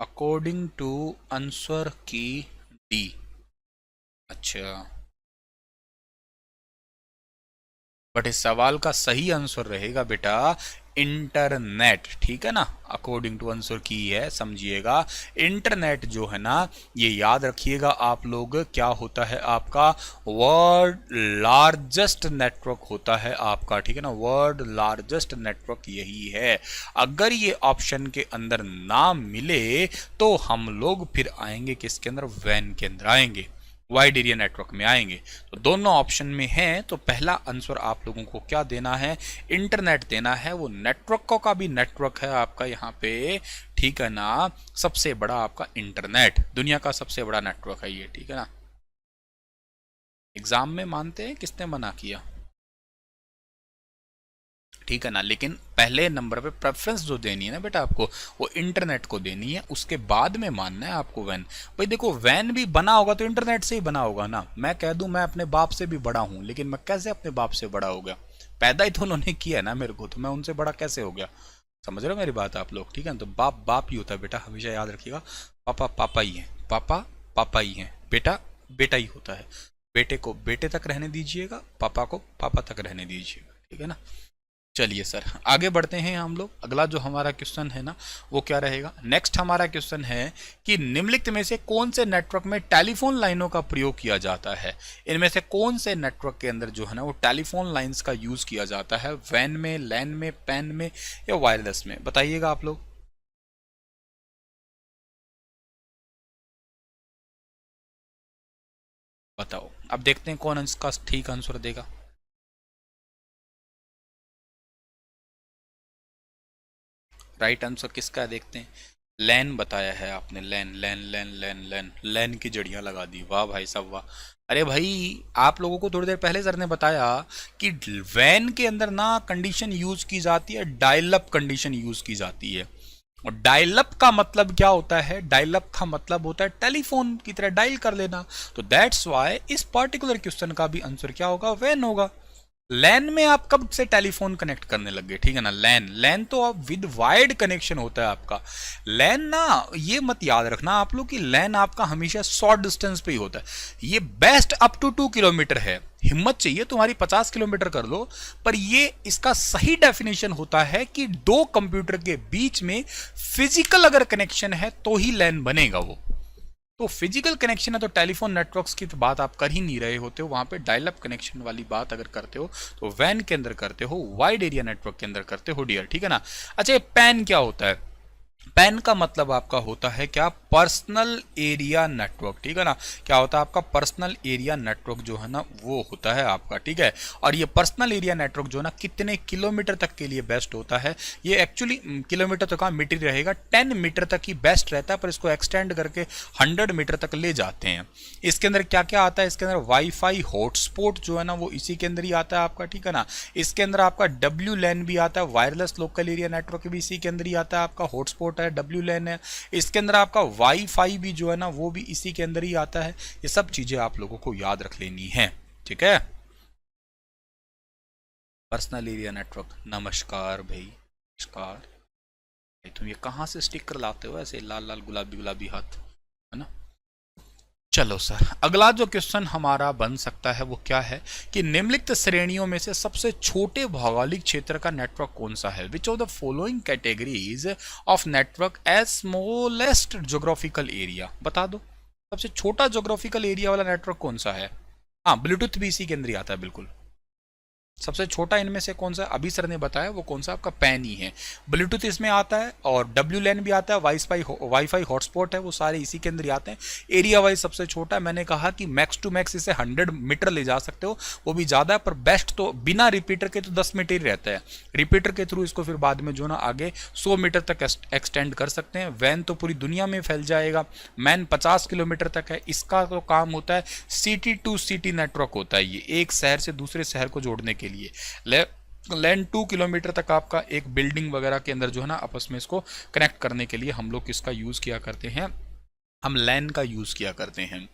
अकॉर्डिंग टू आंसर की डी। अच्छा, बट इस सवाल का सही आंसर रहेगा बेटा इंटरनेट, ठीक है ना। अकॉर्डिंग टू आंसर की है, समझिएगा इंटरनेट जो है ना, ये याद रखिएगा आप लोग, क्या होता है आपका वर्ल्ड लार्जेस्ट नेटवर्क होता है आपका, ठीक है ना, वर्ल्ड लार्जेस्ट नेटवर्क यही है। अगर ये ऑप्शन के अंदर ना मिले तो हम लोग फिर आएंगे किसके अंदर, वैन के अंदर आएंगे, वाइड एरिया नेटवर्क में आएंगे। तो दोनों ऑप्शन में हैं, तो पहला आंसर आप लोगों को क्या देना है, इंटरनेट देना है। वो नेटवर्क का भी नेटवर्क है आपका यहाँ पे, ठीक है ना, सबसे बड़ा आपका इंटरनेट, दुनिया का सबसे बड़ा नेटवर्क है ये, ठीक है ना। एग्जाम में मानते हैं किसने मना किया, ठीक है ना, लेकिन पहले नंबर पे प्रेफरेंस जो देनी है ना बेटा आपको, वो इंटरनेट को देनी है, उसके बाद में मानना है आपको वैन। भाई देखो वैन भी बना होगा तो इंटरनेट से ही बना होगा ना। मैं कह दूं मैं अपने बाप से भी बड़ा हूं, लेकिन मैं कैसे अपने बाप से बड़ा हो गया, पैदा ही तो उन्होंने किया है ना मेरे को, तो मैं उनसे बड़ा कैसे हो गया। समझ रहे हो मेरी बात आप लोग, ठीक है ना। तो बाप बाप ही होता है बेटा, हमेशा याद रखिएगा। पापा पापा ही है, पापा पापा ही है, बेटा बेटा ही होता है। बेटे को बेटे तक रहने दीजिएगा, पापा को पापा तक रहने दीजिएगा, ठीक है ना। चलिए सर आगे बढ़ते हैं हम लोग, अगला जो हमारा क्वेश्चन है ना वो क्या रहेगा। नेक्स्ट हमारा क्वेश्चन है कि निम्नलिखित में से कौन से नेटवर्क में टेलीफोन लाइनों का प्रयोग किया जाता है। इनमें से कौन से नेटवर्क के अंदर जो है ना वो टेलीफोन लाइंस का यूज किया जाता है, वैन में, लैन में, पैन में या वायरलेस में, बताइएगा आप लोग। बताओ, अब देखते हैं कौन इसका ठीक आंसर देगा। राइट आंसर किसका है देखते हैं। लैन बताया है आपने, लैन लैन लैन लैन लैन लैन की जड़ियां लगा दी, वाह भाई साहब वाह। अरे भाई, आप लोगों को थोड़ी देर पहले सर ने बताया कि वैन के अंदर ना कंडीशन यूज की जाती है, डायल अप कंडीशन यूज की जाती है। और डायल अप का मतलब क्या होता है, डायल अप का मतलब होता है टेलीफोन की तरह डायल कर लेना। तो दैट्स वाई इस पर्टिकुलर क्वेश्चन का भी आंसर क्या होगा, वैन होगा। लैन में आप कब से टेलीफोन कनेक्ट करने लग गए, ठीक है ना। लैन लैन तो आप विद वायर्ड कनेक्शन होता है आपका। लैन ना, ये मत याद रखना आप लोग कि लैन आपका हमेशा शॉर्ट डिस्टेंस पे ही होता है। ये बेस्ट अप टू 2 किलोमीटर है, हिम्मत चाहिए तुम्हारी 50 किलोमीटर कर लो। पर ये इसका सही डेफिनेशन होता है कि दो कंप्यूटर के बीच में फिजिकल अगर कनेक्शन है तो ही लैन बनेगा वो। तो फिजिकल कनेक्शन है तो टेलीफोन नेटवर्क्स की तो बात आप कर ही नहीं रहे होते हो, वहां पे डायल अप कनेक्शन वाली बात अगर करते हो तो वैन के अंदर करते हो, वाइड एरिया नेटवर्क के अंदर करते हो डियर, ठीक है ना। अच्छा, पैन क्या होता है, पैन का मतलब आपका होता है क्या, पर्सनल एरिया नेटवर्क, ठीक है ना। क्या होता है आपका पर्सनल एरिया नेटवर्क जो है ना वो होता है आपका, ठीक है। और ये पर्सनल एरिया नेटवर्क जो है ना कितने किलोमीटर तक के लिए बेस्ट होता है, ये एक्चुअली किलोमीटर तो कहाँ मीटर रहेगा, 10 मीटर तक ही बेस्ट रहता है, पर इसको एक्सटेंड करके 100 मीटर तक ले जाते हैं। इसके अंदर क्या क्या आता है, इसके अंदर वाईफाई हॉटस्पॉट जो है ना वो इसी के अंदर ही आता है आपका, ठीक है ना। इसके अंदर आपका डब्ल्यू लैन भी आता है, वायरलेस लोकल एरिया नेटवर्क भी इसी के अंदर ही आता है आपका, हॉटस्पॉट है, डब्ल्यू लैन है। इसके अंदर आपका वाईफाई भी जो है ना वो भी इसी के अंदर ही आता है। ये सब चीजें आप लोगों को याद रख लेनी है, ठीक है। पर्सनल एरिया नेटवर्क, नमस्कार भाई, नमस्कार भाई। तुम ये कहां से स्टिकर लाते हो ऐसे लाल लाल गुलाबी गुलाबी हाथ, है ना। चलो सर, अगला जो क्वेश्चन हमारा बन सकता है वो क्या है कि निम्नलिखित श्रेणियों में से सबसे छोटे भौगोलिक क्षेत्र का नेटवर्क कौन सा है। Which of the following categories of network as smallest geographical area, बता दो सबसे छोटा ज्योग्राफिकल एरिया वाला नेटवर्क कौन सा है। हाँ, ब्लूटूथ भी इसी के अंदर ही आता है बिल्कुल। सबसे छोटा इनमें से कौन सा, अभी सर ने बताया वो कौन सा आपका पैन ही है। ब्लूटूथ इसमें आता है और डब्ल्यू लैन भी आता है, वाईफाई हॉटस्पॉट है, वो सारे इसी के अंदर ही आते हैं। एरिया वाइज सबसे छोटा है, मैंने कहा कि मैक्स टू मैक्स इसे 100 मीटर ले जा सकते हो, वो भी ज़्यादा है, पर बेस्ट तो बिना रिपीटर के तो 10 मीटर ही रहता है। रिपीटर के थ्रू इसको फिर बाद में जो ना आगे 100 मीटर तक एक्सटेंड कर सकते हैं। वैन तो पूरी दुनिया में फैल जाएगा। मैन 50 किलोमीटर तक है। इसका तो काम होता है सिटी टू सिटी नेटवर्क होता है, ये एक शहर से दूसरे शहर को जोड़ने के लिए। लैन 2 किलोमीटर तक आपका एक बिल्डिंग वगैरह के अंदर जो है ना आपस में इसको कनेक्ट करने के लिए हम लोग किसका यूज किया करते हैं, हम लैन का यूज किया करते हैं।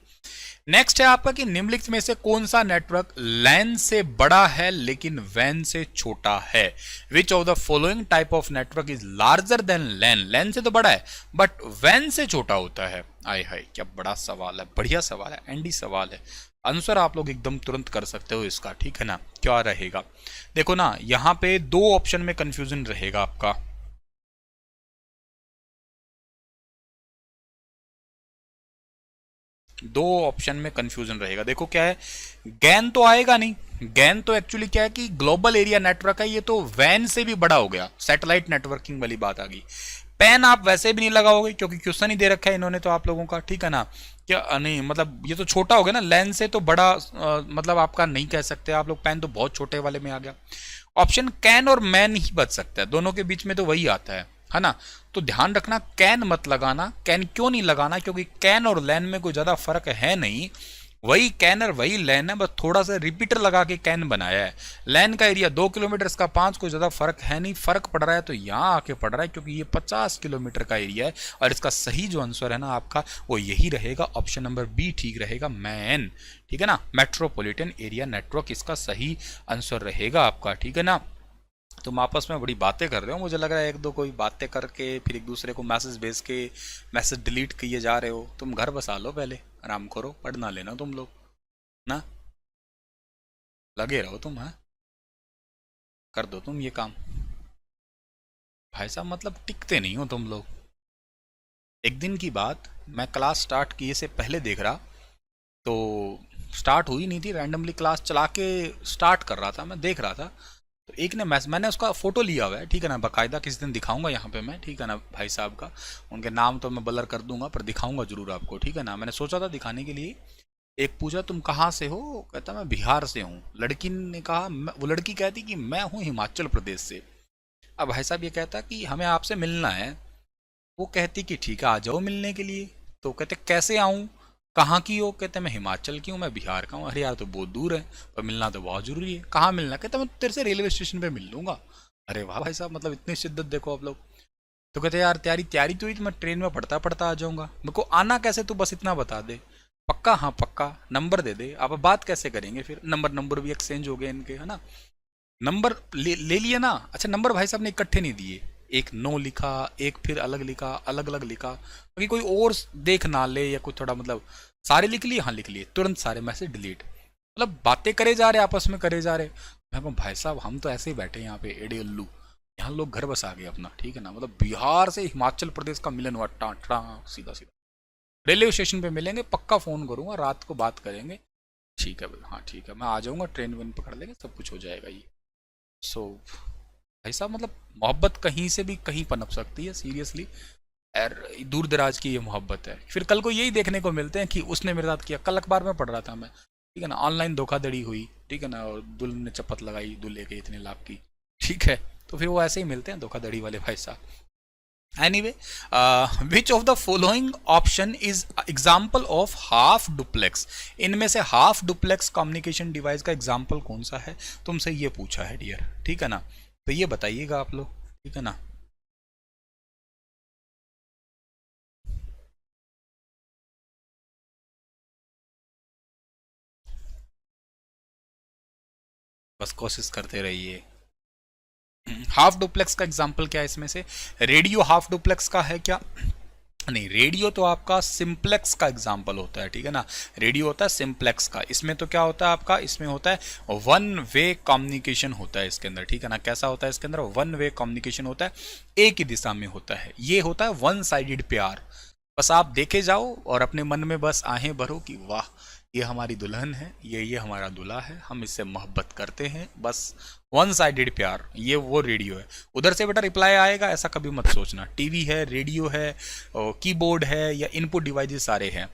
नेक्स्ट है आपका कि निम्नलिखित में से कौन सा नेटवर्क लैन से बड़ा है लेकिन वैन से छोटा है। Which of the following type of network is larger than LAN, LAN से तो बड़ा है बट वैन से छोटा होता है। आय हाय, क्या बड़ा सवाल है, बढ़िया सवाल है, एंडी सवाल है। आंसर आप लोग एकदम तुरंत कर सकते हो इसका, ठीक है ना। क्या रहेगा, देखो ना, यहां पे दो ऑप्शन में कंफ्यूजन रहेगा आपका। दो ऑप्शन में कंफ्यूजन रहेगा, देखो क्या है, गैन तो आएगा नहीं। गैन तो एक्चुअली क्या है कि ग्लोबल एरिया नेटवर्क है, ये तो वैन से भी बड़ा हो गया, सैटेलाइट नेटवर्किंग वाली बात आ गई। पैन आप वैसे भी नहीं लगाओगे क्योंकि क्वेश्चन ही दे रखा है इन्होंने तो आप लोगों का, ठीक है ना। क्या नहीं, मतलब ये तो छोटा हो गया ना, लैन से तो बड़ा मतलब आपका नहीं कह सकते आप लोग, पैन तो बहुत छोटे वाले में आ गया। ऑप्शन कैन और मैन ही बच सकता है, दोनों के बीच में तो वही आता है ना। तो ध्यान रखना, कैन मत लगाना। कैन क्यों नहीं लगाना, क्योंकि कैन और लैन में कोई ज्यादा फर्क है नहीं, वही कैन और वही लैन है, बस थोड़ा सा रिपीटर लगा के कैन बनाया है। लैन का एरिया 2 किलोमीटर, इसका 5, कोई ज्यादा फर्क है नहीं। फर्क पड़ रहा है तो यहाँ आके पड़ रहा है क्योंकि ये 50 किलोमीटर का एरिया है। और इसका सही जो आंसर है ना आपका वो यही रहेगा, ऑप्शन नंबर बी ठीक रहेगा, मैन, ठीक है ना। मेट्रोपॉलिटन एरिया नेटवर्क इसका सही आंसर रहेगा आपका, ठीक है ना। तुम आपस में बड़ी बातें कर रहे हो, मुझे लग रहा है एक दो कोई बातें करके फिर एक दूसरे को मैसेज भेज के मैसेज डिलीट किए जा रहे हो। तुम घर बसा लो, पहले आराम करो, पढ़ ना लेना तुम लोग ना, लगे रहो तुम, है कर दो तुम ये काम। भाई साहब मतलब टिकते नहीं हो तुम लोग। एक दिन की बात, मैं क्लास स्टार्ट किए से पहले देख रहा, तो स्टार्ट हुई नहीं थी, रैंडमली क्लास चला के स्टार्ट कर रहा था, मैं देख रहा था, तो एक ने मैंने उसका फोटो लिया हुआ है, ठीक है ना, बाकायदा किसी दिन दिखाऊंगा यहाँ पे मैं, ठीक है ना भाई साहब का। उनके नाम तो मैं ब्लर कर दूंगा पर दिखाऊंगा जरूर आपको, ठीक है ना। मैंने सोचा था दिखाने के लिए, एक पूछा तुम कहाँ से हो, कहता मैं बिहार से हूँ। लड़की ने कहा वो लड़की कहती कि मैं हूँ हिमाचल प्रदेश से। अब भाई साहब ये कहता कि हमें आपसे मिलना है। वो कहती कि ठीक है आ जाओ मिलने के लिए। तो कहते कैसे आऊँ, कहाँ की हो, कहते मैं हिमाचल की हूँ, मैं बिहार का हूँ। अरे यार तो बहुत दूर है, पर मिलना तो बहुत जरूरी है। कहाँ मिलना, कहता मैं तेरे से रेलवे स्टेशन पे मिल लूंगा। अरे वाह भाई साहब, मतलब इतनी शिद्दत देखो आप लोग। तो कहते यार तैयारी तैयारी तो हुई तो मैं ट्रेन में पढ़ता पढ़ता आ जाऊंगा, मेरे को आना कैसे तू बस इतना बता दे। पक्का, हाँ पक्का। नंबर दे दे। अब बात कैसे करेंगे फिर, नंबर नंबर भी एक्सचेंज हो गए इनके, है ना। नंबर ले लिए ना। अच्छा नंबर भाई साहब ने इकट्ठे नहीं दिए, एक नो लिखा, एक फिर अलग लिखा, अलग अलग लिखा, क्योंकि कोई और देख ना ले या कुछ थोड़ा मतलब। सारे लिख लिए, हाँ लिख लिए, तुरंत सारे मैसेज डिलीट। मतलब बातें करे जा रहे, आपस में करे जा रहे। मैं कहूँ भाई साहब हम तो ऐसे ही बैठे हैं यहाँ पे एडे उल्लू, यहाँ लोग घर बसा गए अपना, ठीक है ना। मतलब बिहार से हिमाचल प्रदेश का मिलन हुआ, टाटा सीधा सीधा। रेलवे स्टेशन पे मिलेंगे, पक्का फोन करूंगा, रात को बात करेंगे। ठीक है भाई, हाँ ठीक है, मैं आ जाऊंगा, ट्रेन वेन पकड़ लेंगे, सब कुछ हो जाएगा ये। सो भाई साहब मतलब मोहब्बत कहीं से भी कहीं पनप सकती है, सीरियसली। और दूर दराज की ये मोहब्बत है। फिर कल को यही देखने को मिलते हैं कि उसने मेरे साथ किया। कल अखबार में पढ़ रहा था मैं, ठीक है ना, ऑनलाइन धोखाधड़ी हुई, ठीक है ना, और दुल्हन ने चपत लगाई दूल्हे के इतने लाख की, ठीक है। तो फिर वो ऐसे ही मिलते हैं धोखाधड़ी वाले भाई साहब। Anyway, which of the following option is example of half duplex. इनमें से हाफ डुप्लेक्स कम्युनिकेशन डिवाइस का एग्जाम्पल कौन सा है, तुमसे ये पूछा है डियर, ठीक है ना। तो ये बताइएगा आप लोग, ठीक है ना। बस कोशिश करते रहिए। हाफ डुप्लेक्स का एग्जाम्पल क्या है इसमें से, रेडियो हाफ डुप्लेक्स का है क्या, नहीं। रेडियो तो आपका सिंप्लेक्स का एग्जाम्पल होता है, ठीक है ना। रेडियो होता है सिंप्लेक्स का। इसमें तो क्या होता है आपका, इसमें होता है वन वे कम्युनिकेशन होता है इसके अंदर, ठीक है ना। कैसा होता है इसके अंदर, वन वे कम्युनिकेशन होता है, एक ही दिशा में होता है। ये होता है वन साइडेड प्यार। बस आप देखे जाओ और अपने मन में बस आहें भरो कि वाह ये हमारी दुल्हन है, ये हमारा दूल्हा है, हम इससे मोहब्बत करते हैं, बस वन साइडेड प्यार। ये वो रेडियो है। उधर से बेटा रिप्लाई आएगा ऐसा कभी मत सोचना। टीवी है, रेडियो है, कीबोर्ड है, या इनपुट डिवाइसेस सारे हैं।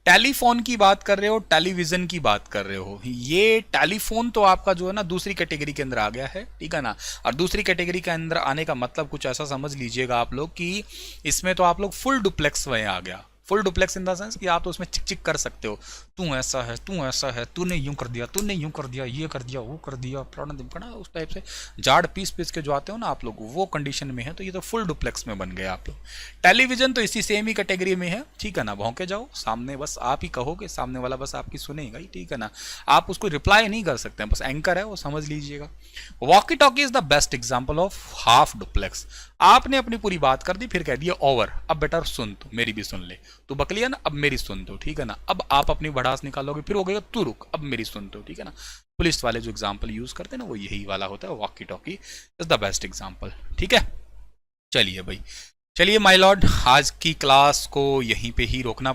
टेलीफोन की बात कर रहे हो, टेलीविजन की बात कर रहे हो, ये टेलीफोन तो आपका जो है ना दूसरी कैटेगरी के अंदर आ गया है, ठीक है ना। और दूसरी कैटेगरी के अंदर आने का मतलब कुछ ऐसा समझ लीजिएगा आप लोग कि इसमें तो आप लोग फुल डुप्लेक्स में आ गया। Full duplex in the sense कि आप तो उसमें चिक चिक कर सकते हो, तू ऐसा है, तू ऐसा है, तूने यूं कर दिया, तूने यूं कर दिया, ये कर दिया, वो कर दिया, फलाना ढिमकाना, उस टाइप से जाड़ पीस पीस के जो आते हो ना आप लोग, वो कंडीशन में है। तो ये तो फुल डुप्लेक्स में बन गए आप लोग। टेलीविजन तो इसी सेम ही कैटेगरी में है, ठीक है ना। भौंके जाओ सामने, बस आप ही कहोगे, सामने वाला बस आपकी सुनेगा ही, ठीक है ना। आप उसको रिप्लाई नहीं कर सकते, बस एंकर है वो, समझ लीजिएगा। Walkie talkie is the best example of half duplex. आपने अपनी पूरी बात कर दी, फिर कह दिया ओवर, अब बेटा सुन, तू मेरी भी सुन ले, तू बकलिया ना, अब मेरी सुन तो, ठीक है ना। अब आप अपनी भड़ास निकालोगे, फिर हो गएगा तू रुक, अब मेरी सुन तो, ठीक है ना। पुलिस वाले जो एग्जाम्पल यूज करते हैं ना वो यही वाला होता है, walkie talkie is the best example, ठीक है। चलिए भाई, चलिए माय लॉर्ड, आज की क्लास को यहीं पे ही रोकना